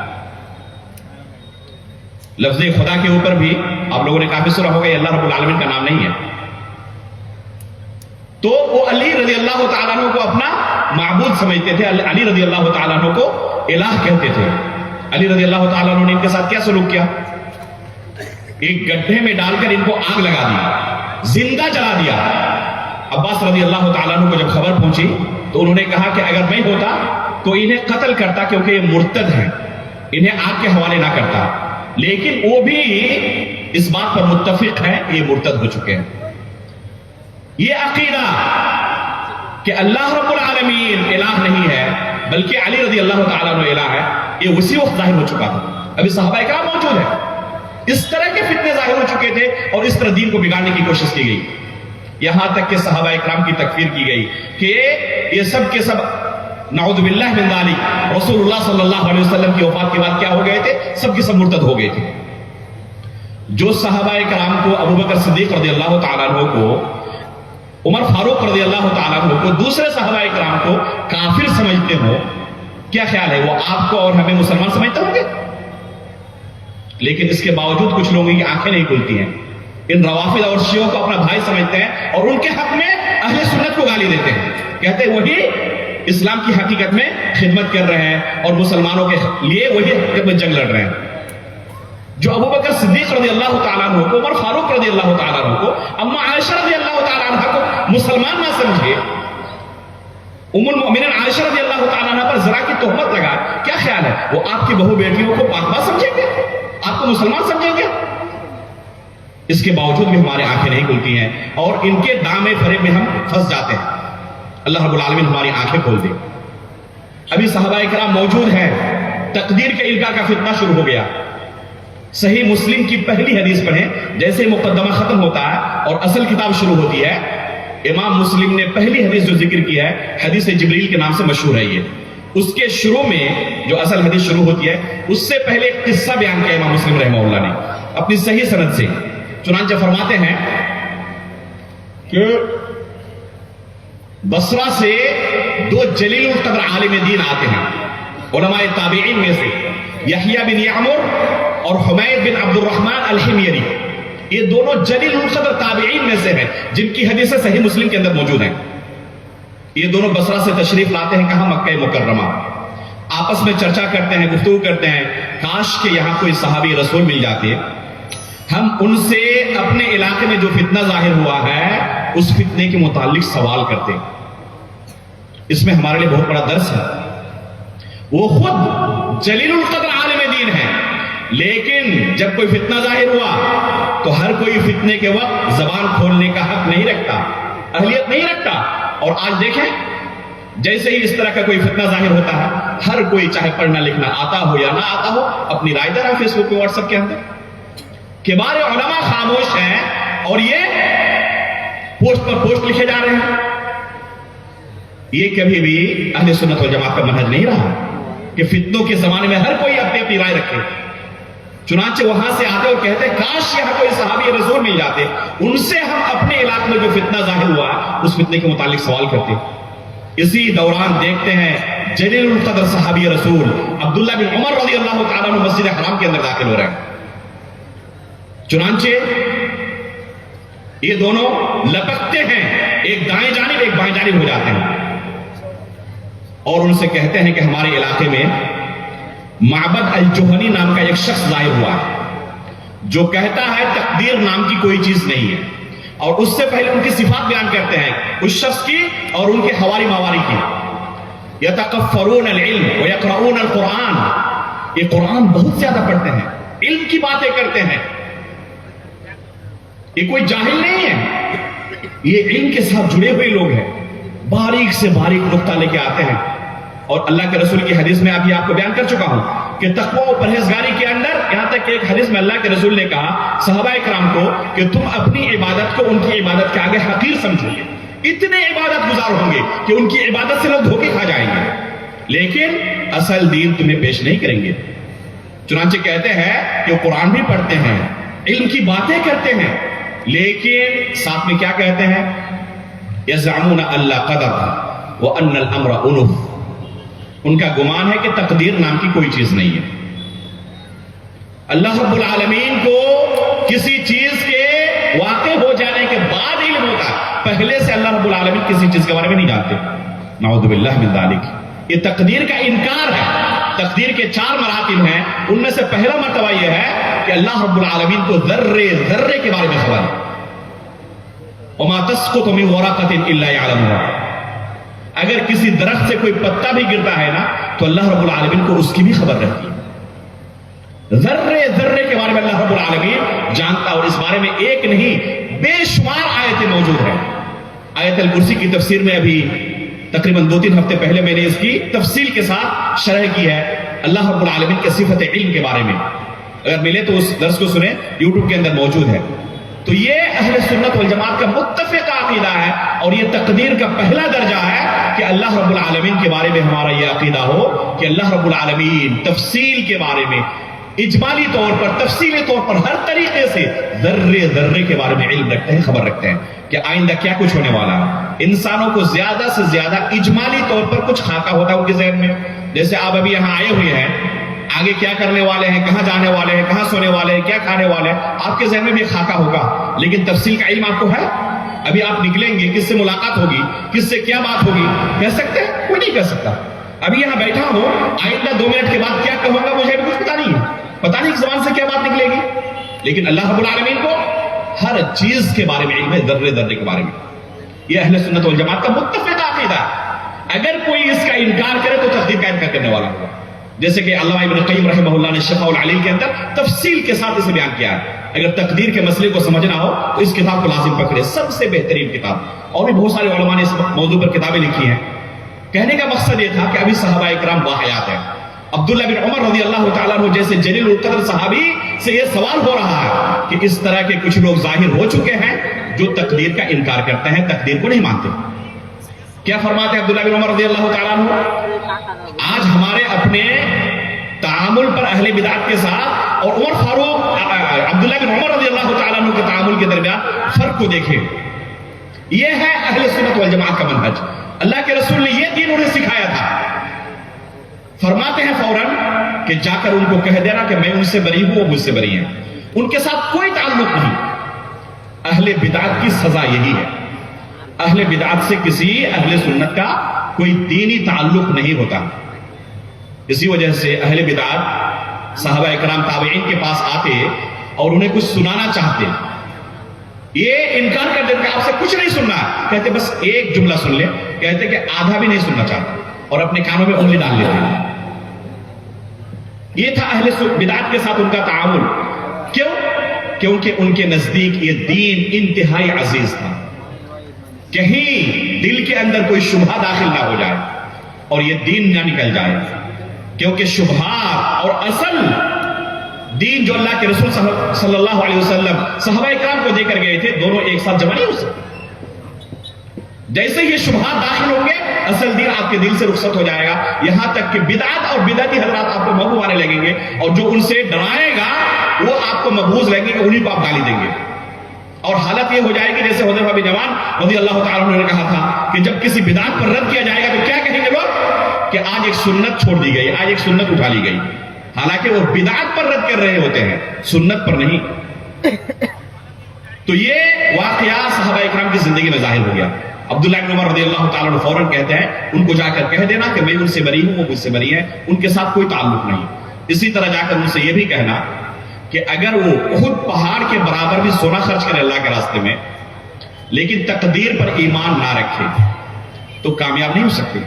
لفظ خدا کے اوپر بھی آپ لوگوں نے کافی سنا ہوگا یہ اللہ رب العالمین کا نام نہیں ہے. تو وہ علی رضی اللہ تعالیٰ عنہ کو اپنا معبود سمجھتے تھے, علی رضی اللہ تعالیٰ عنہ کو الہ کہتے تھے. علی رضی اللہ تعالیٰ عنہ نے ان کے ساتھ کیا سلوک کیا, ایک گڈھے میں ڈال کر ان کو آگ لگا دی, زندہ جلا دیا. عباس رضی اللہ تعالیٰ عنہ کو جب خبر پہنچی تو انہوں نے کہا کہ اگر میں ہوتا تو انہیں قتل کرتا کیونکہ یہ مرتد ہیں, انہیں آگ کے حوالے نہ کرتا. لیکن وہ بھی اس بات پر متفق ہیں یہ مرتد ہو چکے ہیں. یہ عقیدہ کہ اللہ رب العالمین الہ نہیں ہے بلکہ علی رضی اللہ تعالیٰ عنہ الہ ہے, یہ اسی وقت ظاہر ہو چکا تھا. ابھی صحابہ کرام موجود ہیں, اس طرح کے فتنے ظاہر ہو چکے تھے اور اس طرح دین کو بگاڑنے کی کوشش کی گئی. یہاں تک کہ صحابہ کرام کی تکفیر کی گئی کہ یہ سب کے سب نعوذ باللہ من ذالک رسول اللہ صلی اللہ علیہ وسلم کی وفات کے بعد کیا ہو گئے تھے, سب کے سب مرتد ہو گئے تھے. جو صحابہ کرام کو ابو بکر صدیق رضی اللہ تعالیٰ عنہ کو, عمر فاروق رضی اللہ تعالیٰ عنہ کو, دوسرے صحابہ کرام کو کافر سمجھتے ہو, کیا خیال ہے وہ آپ کو اور ہمیں مسلمان سمجھتے ہوں گے؟ لیکن اس کے باوجود کچھ لوگوں کی آنکھیں نہیں کھلتی ہیں. ان روافض اور شیعوں کو اپنا بھائی سمجھتے ہیں اور ان کے حق میں اہل سنت کو گالی دیتے ہیں, کہتے ہیں وہی اسلام کی حقیقت میں خدمت کر رہے ہیں اور مسلمانوں کے لیے وہی حقیقت میں جنگ لڑ رہے ہیں. جو ابو بکر صدیق رضی اللہ تعالیٰ عنہ کو, عمر فاروق رضی اللہ تعالیٰ عنہ کو, اما عائشہ رضی اللہ تعالیٰ عنہ کو مسلمان نہ سمجھے, ام المؤمنین عائشہ رضی اللہ تعالیٰ عنہ پر ذرا کی تہمت لگا, کیا خیال ہے وہ آپ کی بہو بیٹیوں کو پاک باز سمجھیں گے, آپ کو مسلمان سمجھیں گے؟ اس کے باوجود بھی ہماری آنکھیں نہیں کھلتی ہیں اور ان کے دامے فریب میں ہم پھنس جاتے ہیں. اللہ رب العالمین ہماری آنکھیں کھول دے. ابھی صحابہ کرام موجود ہیں, تقدیر کے انکار کا فتنہ شروع ہو گیا. صحیح مسلم کی پہلی حدیث پڑھیں, جیسے مقدمہ ختم ہوتا ہے اور اصل کتاب شروع ہوتی ہے, امام مسلم نے پہلی حدیث جو ذکر کی ہے حدیث جبریل کے نام سے مشہور ہے. یہ اس کے شروع میں جو اصل حدیث شروع ہوتی ہے اس سے پہلے ایک قصہ بیان کیا امام مسلم رحمہ اللہ نے اپنی صحیح سند سے. چنانچہ فرماتے ہیں کہ بصرہ سے دو جلیل القدر عالم دین آتے ہیں علماء تابعین میں سے, یحییٰ بن یعمر اور حمید بن عبد الرحمن الحمیری. یہ دونوں جلیل القدر تابعین میں سے ہیں جن کی حدیثیں صحیح مسلم کے اندر موجود ہیں. یہ دونوں بصرہ سے تشریف لاتے ہیں, کہاں, مکہ مکرمہ. آپس میں چرچا کرتے ہیں, گفتگو کرتے ہیں, کاش کہ یہاں کوئی صحابی رسول مل جاتے, ہم ان سے اپنے علاقے میں جو فتنہ ظاہر ہوا ہے اس فتنے کے متعلق سوال کرتے. اس میں ہمارے لیے بہت بڑا درس ہے. وہ خود جلیل القدر عالم دین ہے, لیکن جب کوئی فتنہ ظاہر ہوا تو ہر کوئی فتنے کے وقت زبان کھولنے کا حق نہیں رکھتا, اہلیت نہیں رکھتا. اور آج دیکھیں جیسے ہی اس طرح کا کوئی فتنہ ظاہر ہوتا ہے, ہر کوئی چاہے پڑھنا لکھنا آتا ہو یا نہ آتا ہو اپنی رائے دے رہا ہے فیس بک پہ, واٹس ایپ کے اندر. کبار علماء خاموش ہیں اور یہ پوسٹ پر پوسٹ لکھے جا رہے ہیں. یہ کبھی بھی اہل سنت والجماعت کا منہج نہیں رہا کہ فتنوں کے زمانے میں ہر کوئی اپنی اپنی رائے رکھے. چنانچہ وہاں سے آتے اور کہتے کاش یہاں کوئی صحابی رسول مل جاتے، ان سے ہم اپنے علاقے میں جو فتنہ ظاہر ہوا اس فتنے کے متعلق سوال کرتے۔ اسی دوران دیکھتے ہیں جلیل القدر صحابی رسول عبداللہ بن عمر رضی اللہ تعالیٰ عنہ مسجد حرام کے اندر داخل ہو رہے ہیں۔ چنانچہ یہ دونوں لپکتے ہیں، ایک دائیں جانب ایک بائیں جانب ہو جاتے ہیں، اور ان سے کہتے ہیں کہ ہمارے علاقے میں معبد الجہنی نام کا ایک شخص ظاہر ہوا ہے جو کہتا ہے تقدیر نام کی کوئی چیز نہیں ہے، اور اس سے پہلے ان کی صفات بیان کرتے ہیں اس شخص کی اور ان کے حواری ماواری کی۔ یتکفرون العلم ویقرؤون القرآن، یہ قرآن بہت زیادہ پڑھتے ہیں، علم کی باتیں کرتے ہیں، یہ کوئی جاہل نہیں ہے، یہ علم کے ساتھ جڑے ہوئے لوگ ہیں، باریک سے باریک نقطہ لے کے آتے ہیں۔ اور اللہ کے رسول کی حدیث میں ابھی آپ کو بیان کر چکا ہوں کہ تقوی و پرہیزگاری کے اندر، یہاں تک کہ ایک حدیث میں اللہ کے رسول نے کہا صحابہ کرام کو کہ تم اپنی عبادت کو ان کی عبادت کے آگے حقیر سمجھو گے، اتنے عبادت گزار ہوں گے کہ ان کی عبادت سے لوگ دھوکے کھا جائیں گے، لیکن اصل دین تمہیں پیش نہیں کریں گے۔ چنانچہ کہتے ہیں کہ قرآن بھی پڑھتے ہیں، علم کی باتیں کرتے ہیں، لیکن ساتھ میں کیا کہتے ہیں؟ یزعمون اللہ قدر وان الامر انف، ان کا گمان ہے کہ تقدیر نام کی کوئی چیز نہیں ہے۔ اللہ رب العالمین کو کسی چیز کے واقع ہو جانے کے بعد علم ہوتا ہے، پہلے سے اللہ رب العالمین کسی چیز کے بارے میں نہیں جانتے۔ نعوذ باللہ من ذالک، یہ تقدیر کا انکار ہے۔ تقدیر کے 4 مراتب ہیں، ان میں سے پہلا مرتبہ یہ ہے کہ اللہ رب العالمین کو ذرے ذرے کے بارے میں خبر ہے۔ وما تسقط من ورقۃ الا يعلمها، اگر کسی درخت سے کوئی پتا بھی گرتا ہے نا تو اللہ رب العالمین کو اس کی بھی خبر رہتی ہے۔ ذرے ذرے کے بارے میں اللہ رب العالمین جانتا، اور اس بارے میں ایک نہیں بے شمار آیتیں موجود ہیں۔ آیت الکرسی کی تفسیر میں ابھی تقریباً 2-3 ہفتے پہلے میں نے اس کی تفصیل کے ساتھ شرح کی ہے، اللہ رب العالمین کے صفت علم کے بارے میں، اگر ملے تو اس درس کو سنیں، یوٹیوب کے اندر موجود ہے۔ تو یہ اہل سنت والجماعت کا متفق عقیدہ ہے، اور یہ تقدیر کا پہلا درجہ ہے کہ اللہ رب العالمین کے بارے میں ہمارا یہ عقیدہ ہو کہ اللہ رب العالمین تفصیل کے بارے میں، اجمالی طور پر، تفصیلی طور پر، ہر طریقے سے ذرے ذرے کے بارے میں علم رکھتے ہیں، خبر رکھتے ہیں کہ آئندہ کیا کچھ ہونے والا ہے۔ انسانوں کو زیادہ سے زیادہ اجمالی طور پر کچھ خاکہ ہوتا ہے ان کے ذہن میں، جیسے آپ ابھی یہاں آئے ہوئے ہیں، آگے کیا کرنے والے ہیں، کہاں جانے والے ہیں، کہاں سونے والے ہیں، کیا کھانے والے ہیں، آپ کے ذہن میں بھی خاکہ ہوگا، لیکن تفصیل کا علم آپ کو ہے؟ ابھی آپ نکلیں گے، کس سے ملاقات ہوگی، کس سے کیا بات ہوگی، کہہ سکتے ہیں؟ کوئی نہیں کہہ سکتا۔ ابھی یہاں بیٹھا ہوں، آئندہ 2 منٹ کے بعد کیا کہوں گا مجھے بھی کچھ پتا نہیں ہے، پتا نہیں زبان سے کیا بات نکلے گی، لیکن اللہ رب العالمین کو ہر چیز کے بارے میں علم ہے، ذرے ذرے کے بارے میں۔ یہ اہل سنت والجماعت کا متفق عقیدہ ہے۔ اگر کوئی اس کا انکار کرے تو تقدیر کا انکار کرنے والا ہوگا، جیسے کہ علامہ ابن قیم رحمہ اللہ نے شفاء العلیل کے اندر تفصیل کے ساتھ اسے بیان کیا ہے۔ اگر تقدیر کے مسئلے کو سمجھنا ہو تو اس کتاب کو لازم پکڑے، سب سے بہترین کتاب، اور بھی بہت سارے علماء نے اس موضوع پر کتابیں لکھی ہیں۔ کہنے کا مقصد یہ تھا کہ ابھی صحابہ کرام باحیات ہیں، عبداللہ بن عمر رضی اللہ تعالیٰ عنہ جیسے جلیل القدر صحابی سے یہ سوال ہو رہا ہے کہ اس طرح کے کچھ لوگ ظاہر ہو چکے ہیں جو تقدیر کا انکار کرتے ہیں، تقدیر کو نہیں مانتے۔ کیا فرماتے ہیں عبداللہ بن عمر رضی اللہ تعالیٰ عنہ؟ آج ہمارے اپنے تعامل پر اہل بدعت کے ساتھ اور عمر فاروق عبداللہ بن عمر رضی اللہ تعالیٰ عنہ کے تعامل کے درمیان فرق کو دیکھیں۔ یہ ہے اہل سنت والجماعت کا منہج، اللہ کے رسول نے یہ دین انہیں سکھایا تھا۔ فرماتے ہیں فوراً کہ جا کر ان کو کہہ دینا کہ میں ان سے بری ہوں، وہ مجھ سے بری ہیں، ان کے ساتھ کوئی تعلق نہیں۔ اہل بدعت کی سزا یہی ہے، اہل بدعت سے کسی اہل سنت کا کوئی دینی تعلق نہیں ہوتا۔ اسی وجہ سے اہل بدعت صحابہ اکرام تابعین کے پاس آتے اور انہیں کچھ سنانا چاہتے، یہ انکار کر دیتے کہ آپ سے کچھ نہیں سننا، کہتے بس ایک جملہ سن لیں، کہتے کہ آدھا بھی نہیں سننا چاہتے، اور اپنے کانوں میں انگلی ڈال لیتے۔ یہ تھا اہل بدعت کے ساتھ ان کا تعامل۔ کیوں؟ کیونکہ ان کے نزدیک یہ دین انتہائی عزیز تھا، کہیں دل کے اندر کوئی شبہ داخل نہ ہو جائے اور یہ دین نہ نکل جائے، کیونکہ شبہات اور اصل دین جو اللہ کے رسول صلی اللہ علیہ وسلم صحابہ اکرام کو دے کر گئے تھے، دونوں ایک ساتھ جمع نہیں ہو سکتے۔ جیسے یہ شبہات داخل ہوں گے اصل دین آپ کے دل سے رخصت ہو جائے گا، یہاں تک کہ بدعت اور بدعتی حضرات آپ کو محبوب آنے لگیں گے، اور جو ان سے ڈرائے گا وہ آپ کو مقبوض لگیں گے، انہیں کو آپ گالی دیں گے، اور حالت یہ ہو جائے گی جیسے حذیفہ بن یمان رضی اللہ تعالیٰ عنہ نے کہا تھا کہ جب کسی بدعت پر رد کیا جائے گا تو کیا کہیں گے لوگ کہ آج ایک سنت چھوڑ دی گئی، آج ایک سنت اٹھا لی گئی، حالانکہ وہ بدعت پر رد کر رہے ہوتے ہیں، سنت پر نہیں۔ تو یہ واقعہ صحابہ اکرام کی زندگی میں ظاہر ہو گیا۔ عبداللہ بن عمر رضی اللہ تعالیٰ عنہ فوراً کہتے ہیں ان کو جا کر کہہ دینا کہ میں ان سے بری ہوں، وہ مجھ سے بری ہیں، ان کے ساتھ کوئی تعلق نہیں۔ اسی طرح جا کر ان سے یہ بھی کہنا کہ اگر وہ احد پہاڑ کے برابر بھی سونا خرچ کرے اللہ کے راستے میں لیکن تقدیر پر ایمان نہ رکھے تو کامیاب نہیں ہو سکتے۔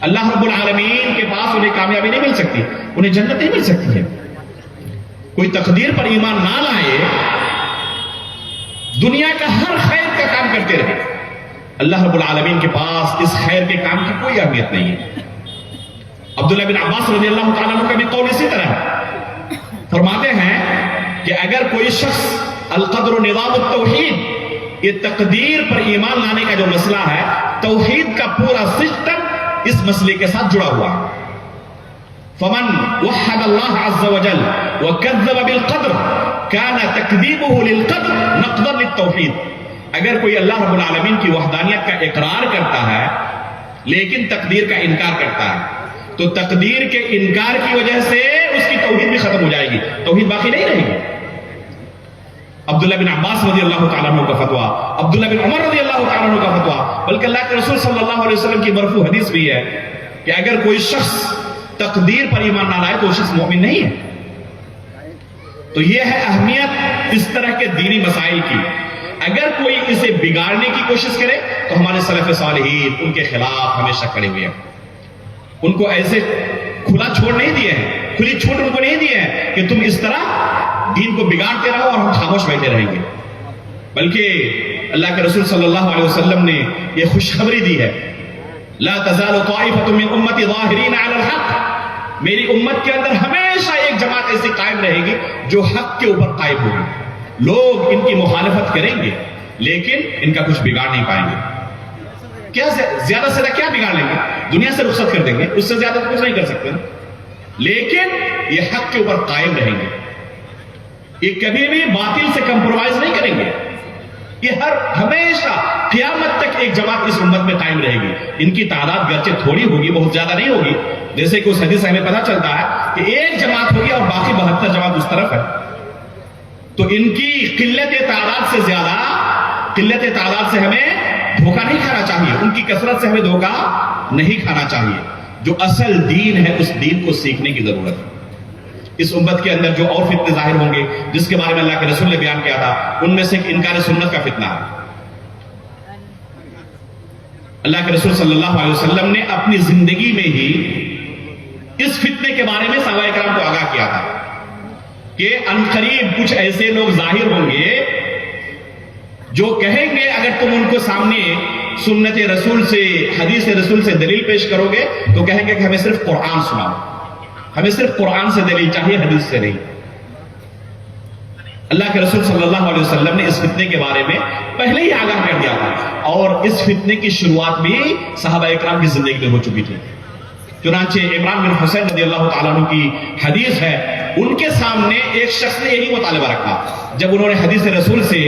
اللہ رب العالمین کے پاس انہیں کامیابی نہیں مل سکتی، انہیں جنت نہیں مل سکتی ہے۔ کوئی تقدیر پر ایمان نہ لائے، دنیا کا ہر خیر کا کام کرتے رہے، اللہ رب العالمین کے پاس اس خیر کے کام کی کوئی اہمیت نہیں ہے۔ عبداللہ بن عباس رضی اللہ تعالیٰ عنہ کا بھی قول اسی طرح ہے، فرماتے ہیں کہ اگر کوئی شخص القدر و نظام التوحید، یہ تقدیر پر ایمان لانے کا جو مسئلہ ہے، توحید کا پورا سسٹم اس مسئلے کے ساتھ جڑا ہوا ہے۔ فمن وحد اللہ عز وجل وکذب بالقدر کان تکذیبہ للقدر نقضا للتوحید، اگر کوئی اللہ رب العالمین کی وحدانیت کا اقرار کرتا ہے لیکن تقدیر کا انکار کرتا ہے تو تقدیر کے انکار کی وجہ سے اس کی توحید بھی ختم ہو جائے گی، توحید باقی نہیں رہے گی۔ عبداللہ بن عباس رضی اللہ تعالیٰ عنہ کا فتویٰ، عبداللہ بن عمر رضی اللہ تعالیٰ عنہ کا فتویٰ، بلکہ اللہ کے رسول صلی اللہ علیہ وسلم کی مرفوع حدیث بھی ہے کہ اگر کوئی شخص تقدیر پر ایمان نہ لائے تو وہ شخص مومن نہیں ہے۔ تو یہ ہے اہمیت اس طرح کے دینی مسائل کی۔ اگر کوئی اسے بگاڑنے کی کوشش کرے تو ہمارے سلف صالحین ان کے خلاف ہمیشہ کھڑے ہوئے ہیں، ان کو ایسے کھلا چھوڑ نہیں دیے ہیں، کھلی چھوٹ ان کو نہیں دیے ہیں کہ تم اس طرح دین کو بگاڑتے رہو اور ہم خاموش بیٹھے رہیں گے، بلکہ اللہ کے رسول صلی اللہ علیہ وسلم نے یہ خوشخبری دی ہے، لا تزال طائفة من امتی ظاہرین علی الحق، میری امت کے اندر ہمیشہ ایک جماعت ایسی قائم رہے گی جو حق کے اوپر قائم ہوگی، لوگ ان کی مخالفت کریں گے لیکن ان کا کچھ بگاڑ نہیں پائیں گے۔ کیا زیادہ سے زیادہ کیا بگاڑ لیں گے؟ دنیا سے رخصت کر دیں گے، اس سے زیادہ کچھ نہیں کر سکتے، لیکن یہ حق کے اوپر قائم رہیں گے، یہ کبھی بھی باطل سے کمپرومائز نہیں کریں گے، یہ ہمیشہ قیامت تک ایک جماعت اس امت میں قائم رہے گی۔ ان کی تعداد گرچہ تھوڑی ہوگی، بہت زیادہ نہیں ہوگی، جیسے کہ اس حدیث سے ہمیں پتہ چلتا ہے کہ ایک جماعت ہوگی اور باقی 72 جماعت اس طرف ہے، تو ان کی قلت تعداد سے زیادہ، قلت تعداد سے ہمیں دھوکہ نہیں کھانا چاہیے، ان کی کثرت سے ہمیں دھوکہ نہیں کھانا چاہیے۔ جو اصل دین ہے اس دین کو سیکھنے کی ضرورت ہے۔ اس امت کے اندر جو اور فتنے ظاہر ہوں گے جس کے بارے میں اللہ کے رسول نے بیان کیا تھا، ان میں سے ایک انکار سنت کا فتنہ ہے۔ اللہ کے رسول صلی اللہ علیہ وسلم نے اپنی زندگی میں ہی اس فتنے کے بارے میں صحابہ کرام کو آگاہ کیا تھا کہ عنقریب کچھ ایسے لوگ ظاہر ہوں گے جو کہیں گے اگر تم ان کو سامنے سنت رسول سے، حدیث رسول سے دلیل پیش کرو گے تو کہیں گے کہ ہمیں صرف قرآن سناؤ، ہمیں صرف قرآن سے دلیل چاہیے، حدیث سے نہیں۔ اللہ کے رسول صلی اللہ علیہ وسلم نے اس فتنے کے بارے میں پہلے ہی آگاہ کر دیا تھا، اور اس فتنے کی شروعات بھی صحابہ اکرام کی زندگی میں ہو چکی تھی۔ چنانچہ عمران بن حسین رضی اللہ تعالیٰ عنہ کی حدیث ہے، ان کے سامنے ایک شخص نے یہی مطالبہ رکھا، جب انہوں نے حدیث رسول سے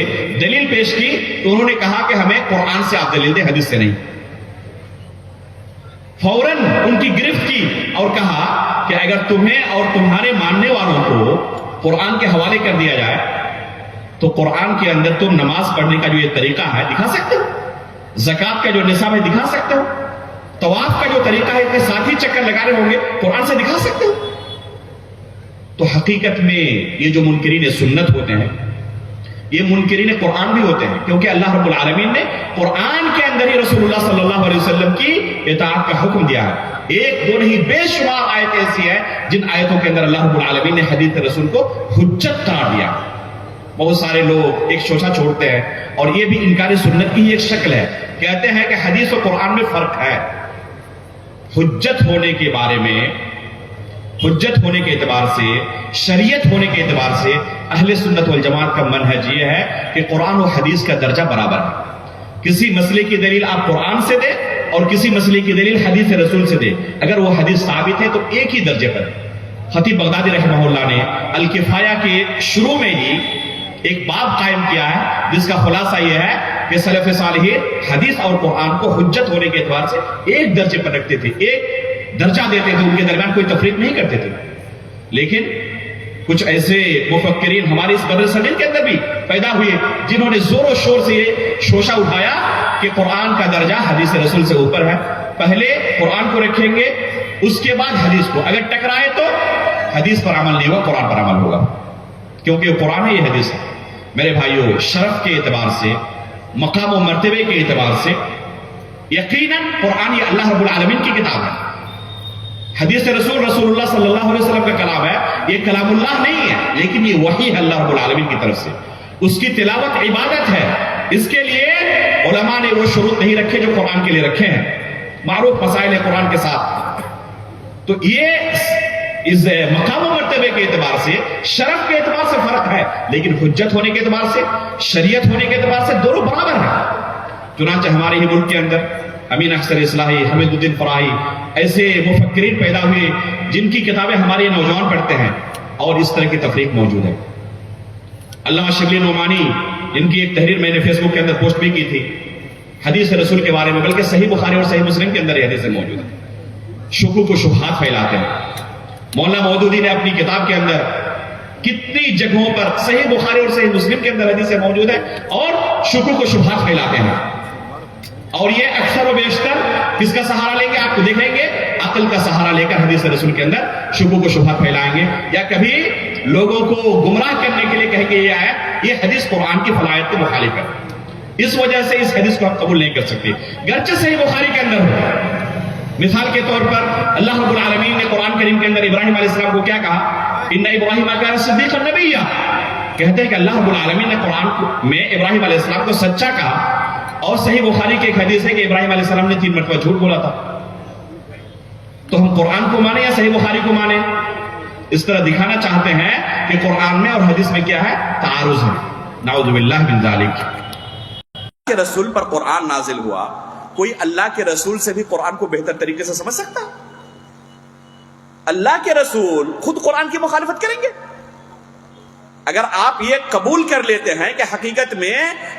دلیل پیش کی تو انہوں نے کہا کہ ہمیں قرآن سے آپ دلیل دیں، حدیث سے نہیں۔ فوراً ان کی گرفت کی اور کہا کہ اگر تمہیں اور تمہارے ماننے والوں کو قرآن کے حوالے کر دیا جائے تو قرآن کے اندر تم نماز پڑھنے کا جو یہ طریقہ ہے دکھا سکتے ہو، زکوٰۃ کا جو نصاب ہے دکھا سکتے ہو، طواف کا جو طریقہ ہے کہ ساتھ ہی چکر لگا رہے ہوں گے قرآن سے دکھا سکتے ہو۔ تو حقیقت میں یہ جو منکرین سنت ہوتے ہیں یہ منکرین قرآن بھی ہوتے ہیں، کیونکہ اللہ رب العالمین نے قرآن کے اندر ہی رسول اللہ صلی اللہ علیہ وسلم کی اطاعت کا حکم دیا ہے۔ ایک دو نہیں، بے شمار آیتیں ایسی ہیں جن آیتوں کے اندر اللہ رب العالمین نے حدیث رسول کو حجت قرار دیا۔ بہت سارے لوگ ایک شوشہ چھوڑتے ہیں اور یہ بھی انکار سنت کی ہی ایک شکل ہے، کہتے ہیں کہ حدیث و قرآن میں فرق ہے۔ حجت ہونے کے بارے میں، حجت ہونے کے اعتبار سے، شریعت ہونے کے اعتبار سے اہل سنت والجماعت کا منہج یہ ہے کہ قرآن و حدیث کا درجہ برابر ہے۔ کسی مسئلے کی دلیل آپ قرآن سے دیں اور کسی مسئلے کی دلیل حدیث رسول سے دے، اگر وہ حدیث ثابت ہے تو ایک ہی درجے پر خطیب بغدادی رحمہ اللہ نے الکفایہ کے شروع میں ہی ایک باب قائم کیا ہے جس کا خلاصہ یہ ہے کہ سلف صالحین حدیث اور قرآن کو حجت ہونے کے اعتبار سے ایک درجے پر رکھتے تھے، ایک درجہ دیتے تھے، ان کے درمیان کوئی تفریق نہیں کرتے تھے۔ لیکن کچھ ایسے مفکرین ہمارے اس بر صغیر کے اندر بھی پیدا ہوئے جنہوں نے زور و شور سے یہ شوشہ اٹھایا کہ قرآن کا درجہ حدیث رسول سے اوپر ہے، پہلے قرآن کو رکھیں گے اس کے بعد حدیث کو، اگر ٹکرائے تو حدیث پر عمل نہیں ہوگا، قرآن پر عمل ہوگا، کیونکہ یہ قرآن ہے، یہ حدیث ہے۔ میرے بھائیوں، شرف کے اعتبار سے، مقام و مرتبے کے اعتبار سے یقیناً قرآن یہ اللہ رب العالمین کی کتاب ہے، حدیث رسول اللہ صلی اللہ علیہ وسلم کا کلام ہے، یہ کلام اللہ نہیں ہے، لیکن یہ وحی ہے اللہ رب العالمین کی طرف سے، اس کی تلاوت عبادت ہے، اس کے لیے علماء نے وہ شروط نہیں رکھے جو قرآن کے لیے رکھے ہیں، معروف مسائل قرآن کے ساتھ۔ تو یہ اس مقام و مرتبے کے اعتبار سے، شرف کے اعتبار سے فرق ہے، لیکن حجت ہونے کے اعتبار سے، شریعت ہونے کے اعتبار سے دونوں برابر ہیں۔ چنانچہ ہمارے ہی ملک کے اندر امین اختر اصلاحی، حمید الدین فراہی، ایسے مفکرین پیدا ہوئے جن کی کتابیں ہمارے نوجوان پڑھتے ہیں، اور اس طرح کی تفریق موجود ہے۔ علامہ شبلی نعمانی، جن کی ایک تحریر میں نے فیس بک کے اندر پوسٹ بھی کی تھی حدیث رسول کے بارے میں، بلکہ صحیح بخاری اور صحیح مسلم کے اندر یہ حدیثیں موجود ہیں، شکوک و شبہات پھیلاتے ہیں۔ مولانا مودودی نے اپنی کتاب کے اندر کتنی جگہوں پر صحیح بخاری اور صحیح مسلم کے اندر حدیثیں موجود ہیں اور شکوک و شبہات پھیلاتے ہیں، اور یہ اکثر و بیشتر کس کا سہارا لیں گے؟ آپ کو دیکھیں گے عقل کا سہارا لے کر حدیث رسول کے اندر شکوک و شبہات پھیلائیں گے، یا کبھی لوگوں کو گمراہ کرنے کے لیے کہیں گے یہ آیت، یہ حدیث قرآن کی فلایت کے مخالف ہے، اس وجہ سے اس حدیث کو آپ قبول نہیں کر سکتے، گرچہ صحیح بخاری کے اندر ہو۔ مثال کے طور پر اللہ رب العالمین نے قرآن کریم کے اندر ابراہیم علیہ السلام کو کیا کہا؟ ان ابراہیم کان صدیقا نبیا، کہتے ہیں کہ اللہ رب العالمین نے قرآن میں ابراہیم علیہ السلام کو سچا کہا، اور صحیح بخاری کی ایک حدیث ہے کہ ابراہیم علیہ السلام نے 3 مرتبہ جھوٹ بولا تھا۔ تو ہم قرآن کو مانیں یا صحیح بخاری کو مانیں؟ اس طرح دکھانا چاہتے ہیں کہ قرآن میں اور حدیث میں کیا ہے؟ تعارض ہے، نعوذ باللہ من ذالک۔ کہ رسول پر قرآن نازل ہوا، کوئی اللہ کے رسول سے بھی قرآن کو بہتر طریقے سے سمجھ سکتا ہے؟ اللہ کے رسول خود قرآن کی مخالفت کریں گے؟ اگر آپ یہ قبول کر لیتے ہیں کہ حقیقت میں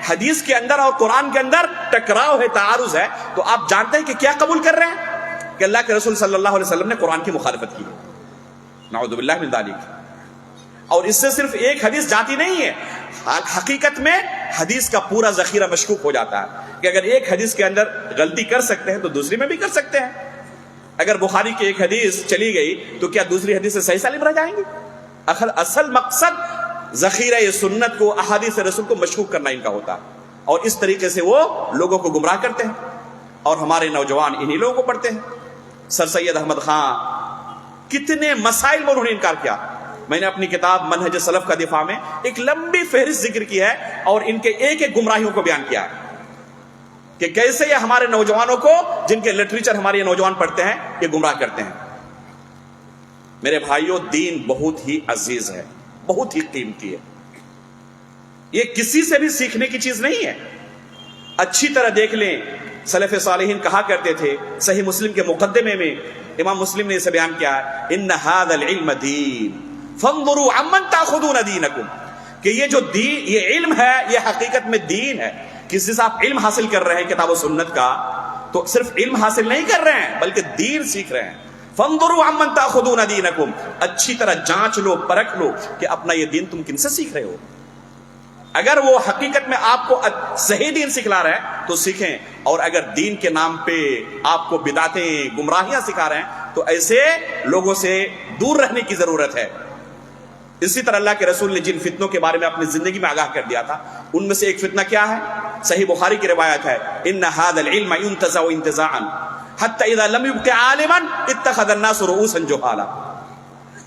حدیث کے اندر اور قرآن کے اندر ٹکراؤ ہے، تعارض ہے، تو آپ جانتے ہیں کہ کیا قبول کر رہے ہیں؟ کہ اللہ کے رسول صلی اللہ علیہ وسلم نے قرآن کی مخالفت کی ہے، نعوذ باللہ من ذالک۔ اور اس سے صرف ایک حدیث جاتی نہیں ہے، حقیقت میں حدیث کا پورا ذخیرہ مشکوک ہو جاتا ہے، کہ اگر ایک حدیث کے اندر غلطی کر سکتے ہیں تو دوسری میں بھی کر سکتے ہیں۔ اگر بخاری کی ایک حدیث چلی گئی تو کیا دوسری حدیث سے صحیح سالم رہ جائیں گی؟ اصل مقصد ذخیرہ سنت کو، احادیث رسول کو مشکوک کرنا ان کا ہوتا ہے، اور اس طریقے سے وہ لوگوں کو گمراہ کرتے ہیں، اور ہمارے نوجوان انہی لوگوں کو پڑھتے ہیں۔ سر سید احمد خان کتنے مسائل میں انہوں نے انکار کیا، میں نے اپنی کتاب منہج سلف کا دفاع میں ایک لمبی فہرست ذکر کی ہے، اور ان کے ایک ایک گمراہیوں کو بیان کیا ہے کہ کیسے یہ ہمارے نوجوانوں کو، جن کے لٹریچر ہمارے نوجوان پڑھتے ہیں، یہ گمراہ کرتے ہیں۔ میرے بھائیوں، دین بہت ہی عزیز ہے، بہت ہی قیمتی ہے، یہ کسی سے بھی سیکھنے کی چیز نہیں ہے۔ اچھی طرح دیکھ لیں، سلف صالحین کہا کرتے تھے، صحیح مسلم کے مقدمے میں امام مسلم نے اسے بیان کیا ہے، ان ھذا العلم دین فانظروا عمن تاخذون دینکم، کہ یہ جو دین، یہ علم ہے، یہ حقیقت میں دین ہے۔ کسی سے آپ علم حاصل کر رہے ہیں کتاب و سنت کا، تو صرف علم حاصل نہیں کر رہے ہیں بلکہ دین سیکھ رہے ہیں۔ فانظروا عمن تاخذون دینکم، اچھی طرح جانچ لو، پرکھ لو کہ اپنا یہ دین تم کن سے سیکھ رہے ہو۔ اگر وہ حقیقت میں آپ کو صحیح دین سکھلا رہے ہیں تو سیکھیں، اور اگر دین کے نام پہ آپ کو بدعتیں، گمراہیاں سکھا رہے ہیں تو ایسے لوگوں سے دور رہنے کی ضرورت ہے۔ اسی طرح اللہ کے رسول نے جن فتنوں کے بارے میں اپنی زندگی میں آگاہ کر دیا تھا، ان میں سے ایک فتنہ کیا ہے؟ صحیح بخاری کی روایت ہے، ان ھذا العلم ينتزع انتزاعا حتى اذا لم يبق عالما اتخذ الناس رؤوسا جهالا،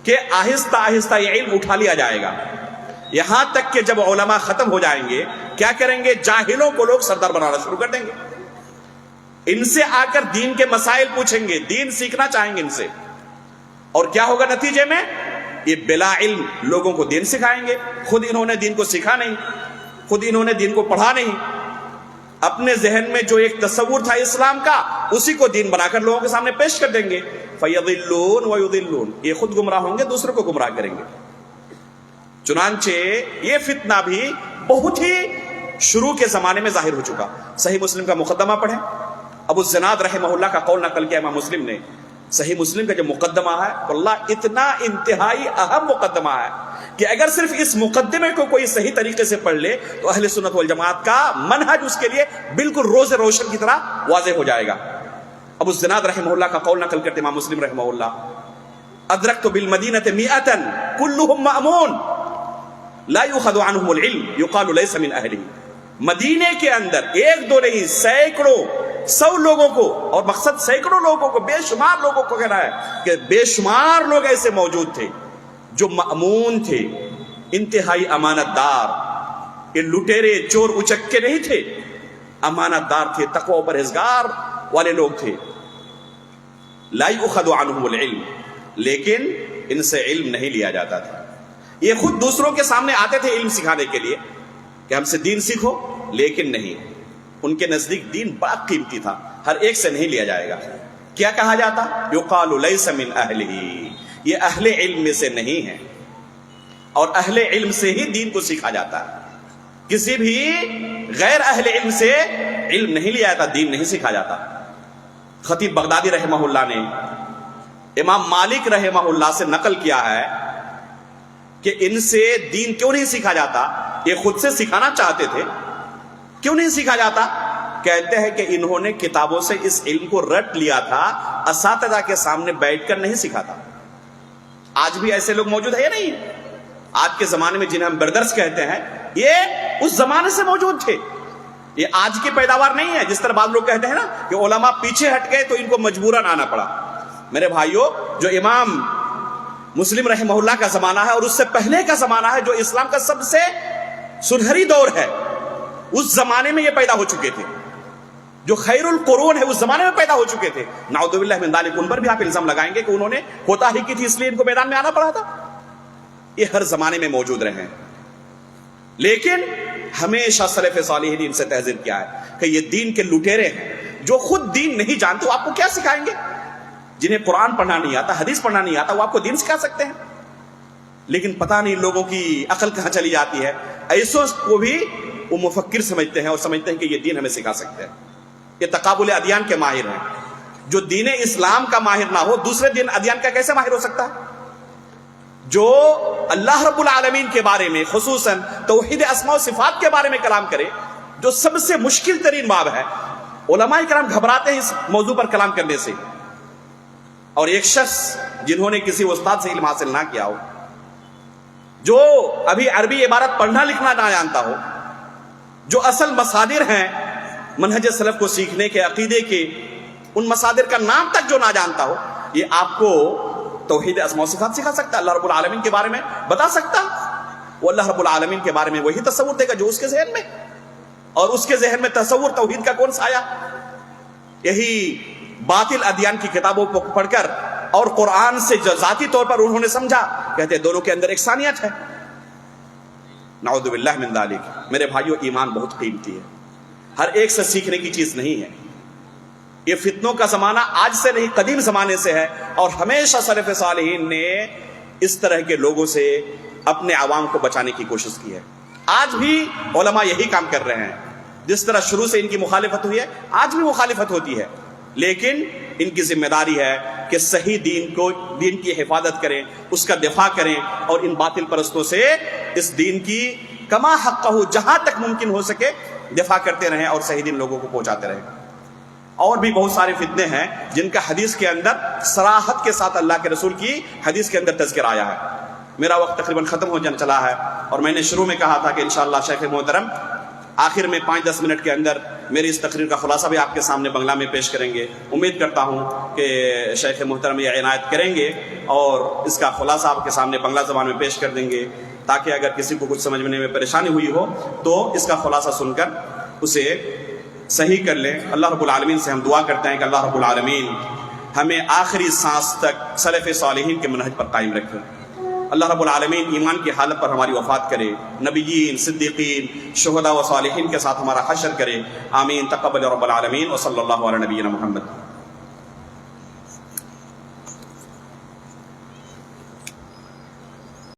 کہ آہستہ آہستہ یہ علم اٹھا لیا جائے گا، یہاں تک کہ جب علماء ختم ہو جائیں گے، کیا کریں گے؟ جاہلوں کو لوگ سردار بنانا شروع کر دیں گے، ان سے آ کر دین کے مسائل پوچھیں گے، دین سیکھنا چاہیں گے ان سے، اور کیا ہوگا نتیجے میں؟ یہ بلا علم لوگوں کو دین سکھائیں گے، خود انہوں نے دین کو سیکھا نہیں، خود انہوں نے دین کو پڑھا نہیں، اپنے ذہن میں جو ایک تصور تھا اسلام کا اسی کو دین بنا کر لوگوں کے سامنے پیش کر دیں گے. فَيَضِلُّونَ وَيُضِلُّونَ، یہ خود گمراہ ہوں گے، دوسروں کو گمراہ کریں گے. چنانچہ یہ فتنہ بھی بہت ہی شروع کے زمانے میں ظاہر ہو چکا. صحیح مسلم کا مقدمہ پڑھیں. ابو الزناد رحمہ اللہ کا قول نقل کیا امام مسلم نے. صحیح مسلم کا جو مقدمہ ہے واللہ اتنا انتہائی اہم مقدمہ ہے کہ اگر صرف اس مقدمے کو کوئی صحیح طریقے سے پڑھ لے تو اہل سنت والجماعت کا منہج اس کے لیے بالکل روز روشن کی طرح واضح ہو جائے گا. ابو الزناد رحمہ اللہ کا قول نقل کرتے امام مسلم رحمہ اللہ، ادرکت بالمدینۃ مئۃ کلھم مأمون لا یؤخذ عنہم العلم یقال لیس من اہلہ. مدینے کے اندر ایک دو نہیں، سینکڑوں، 100 لوگوں کو، اور مقصد سینکڑوں لوگوں کو، بے شمار لوگوں کو کہنا ہے کہ بے شمار لوگ ایسے موجود تھے جو مأمون تھے، انتہائی امانت دار. یہ لٹیرے چور اچکے نہیں تھے، امانت دار تھے، تقوی و پرہیزگار والے لوگ تھے. لا یؤخذ عنہم العلم، لیکن ان سے علم نہیں لیا جاتا تھا. یہ خود دوسروں کے سامنے آتے تھے علم سکھانے کے لیے کہ ہم سے دین سیکھو، لیکن نہیں، ان کے نزدیک دین بڑا قیمتی تھا، ہر ایک سے نہیں لیا جائے گا. کیا کہا جاتا؟ یقال لیس من اہلہ، یہ اہل علم میں سے نہیں ہے، اور اہل علم سے ہی دین کو سیکھا جاتا ہے. کسی بھی غیر اہل علم سے علم نہیں لیا جاتا، دین نہیں سیکھا جاتا. خطیب بغدادی رحمہ اللہ نے امام مالک رحمہ اللہ سے نقل کیا ہے کہ ان سے دین کیوں نہیں سیکھا جاتا. یہ خود سے سکھانا چاہتے تھے، کیوں نہیں سیکھا جاتا؟ کہتے ہیں کہ انہوں نے کتابوں سے اس علم کو رٹ لیا تھا، اساتذہ کے سامنے بیٹھ کر نہیں سیکھا تھا. آج بھی ایسے لوگ موجود ہیں یا نہیں؟ آج کے زمانے میں جنہیں ہم بردرس کہتے ہیں، یہ اس زمانے سے موجود تھے. یہ آج کی پیداوار نہیں ہے. جس طرح بعض لوگ کہتے ہیں نا کہ علماء پیچھے ہٹ گئے تو ان کو مجبوراً آنا پڑا. میرے بھائیوں، جو امام مسلم رحمہ اللہ کا زمانہ ہے اور اس سے پہلے کا زمانہ ہے جو اسلام کا سب سے سنہری دور ہے، اس زمانے میں یہ پیدا ہو چکے تھے. جو خیر القرون ہے اس زمانے میں پیدا ہو چکے تھے. نعوذ باللہ من ذالک، ان پر بھی آپ الزام لگائیں گے کہ انہوں نے کوتاہی کی تھی اس لیے ان کو میدان میں آنا پڑا تھا. یہ ہر زمانے میں موجود رہے ہیں، لیکن ہمیشہ سلف صالحین نے ان سے تحذیر کیا ہے کہ یہ دین کے لٹیرے ہیں جو خود دین نہیں جانتے. وہ آپ کو کیا سکھائیں گے؟ جنہیں قرآن پڑھنا نہیں آتا، حدیث پڑھنا نہیں آتا، وہ آپ کو دین سکھا سکتے ہیں. لیکن پتہ نہیں لوگوں کی عقل کہاں چلی جاتی ہے. ایسوں کو بھی وہ مفکر سمجھتے ہیں اور سمجھتے ہیں کہ یہ دین ہمیں سکھا سکتے ہیں. یہ تقابل ادیان کے ماہر ہیں. جو دین اسلام کا ماہر نہ ہو دوسرے دین ادیان کا کیسے ماہر ہو سکتا ہے؟ جو اللہ رب العالمین کے بارے میں، خصوصاً توحید اسماء و صفات کے بارے میں کلام کرے، جو سب سے مشکل ترین باب ہے. علماء کرام گھبراتے ہیں اس موضوع پر کلام کرنے سے. اور ایک شخص جنہوں نے کسی استاد سے علم حاصل نہ کیا ہو، جو ابھی عربی عبارت پڑھنا لکھنا نہ جانتا ہو، جو اصل مصادر ہیں منہج سلف کو سیکھنے کے، عقیدے کے، ان مصادر کا نام تک جو نہ جانتا ہو، یہ آپ کو توحید اسماء و صفات سکھا سکتا ہے، اللہ رب العالمین کے بارے میں بتا سکتا. وہ اللہ رب العالمین کے بارے میں وہی تصور دے گا جو اس کے ذہن میں، اور اس کے ذہن میں تصور توحید کا کون سا آیا؟ یہی باطل ادیان کی کتابوں کو پڑھ کر اور قرآن سے جو ذاتی طور پر انہوں نے سمجھا، کہتے ہیں دونوں کے اندر یکسانیت ہے. نعوذ باللہ من ذالک. میرے بھائیوں، ایمان بہت قیمتی ہے، ہر ایک سے سیکھنے کی چیز نہیں ہے. یہ فتنوں کا زمانہ آج سے نہیں، قدیم زمانے سے ہے، اور ہمیشہ سلف صالحین نے اس طرح کے لوگوں سے اپنے عوام کو بچانے کی کوشش کی ہے. آج بھی علماء یہی کام کر رہے ہیں. جس طرح شروع سے ان کی مخالفت ہوئی ہے، آج بھی مخالفت ہوتی ہے، لیکن ان کی ذمہ داری ہے کہ صحیح دین کی حفاظت کریں، اس کا دفاع کریں، اور ان باطل پرستوں سے اس دین کی کما حق ہو، جہاں تک ممکن ہو سکے دفاع کرتے رہیں اور صحیح دین لوگوں کو پہنچاتے رہیں. اور بھی بہت سارے فتنے ہیں جن کا حدیث کے اندر صراحت کے ساتھ اللہ کے رسول کی حدیث کے اندر تذکر آیا ہے. میرا وقت تقریباً ختم ہو جانے چلا ہے، اور میں نے شروع میں کہا تھا کہ انشاءاللہ شیخ محترم آخر میں 5-10 منٹ کے اندر میری اس تقریر کا خلاصہ بھی آپ کے سامنے بنگلہ میں پیش کریں گے. امید کرتا ہوں کہ شیخ محترم یہ عنایت کریں گے اور اس کا خلاصہ آپ کے سامنے بنگلہ زبان میں پیش کر دیں گے، تاکہ اگر کسی کو کچھ سمجھنے میں پریشانی ہوئی ہو تو اس کا خلاصہ سن کر اسے صحیح کر لیں. اللہ رب العالمین سے ہم دعا کرتے ہیں کہ اللہ رب العالمین ہمیں آخری سانس تک سلف صالحین کے منہج پر قائم رکھے. اللہ رب العالمین ایمان کی حالت پر ہماری وفات کرے، نبیین، صدیقین، شہداء و صالحین کے ساتھ ہمارا حشر کرے، آمین۔ تقبل رب العالمین، وصلی اللہ علی نبینا محمد۔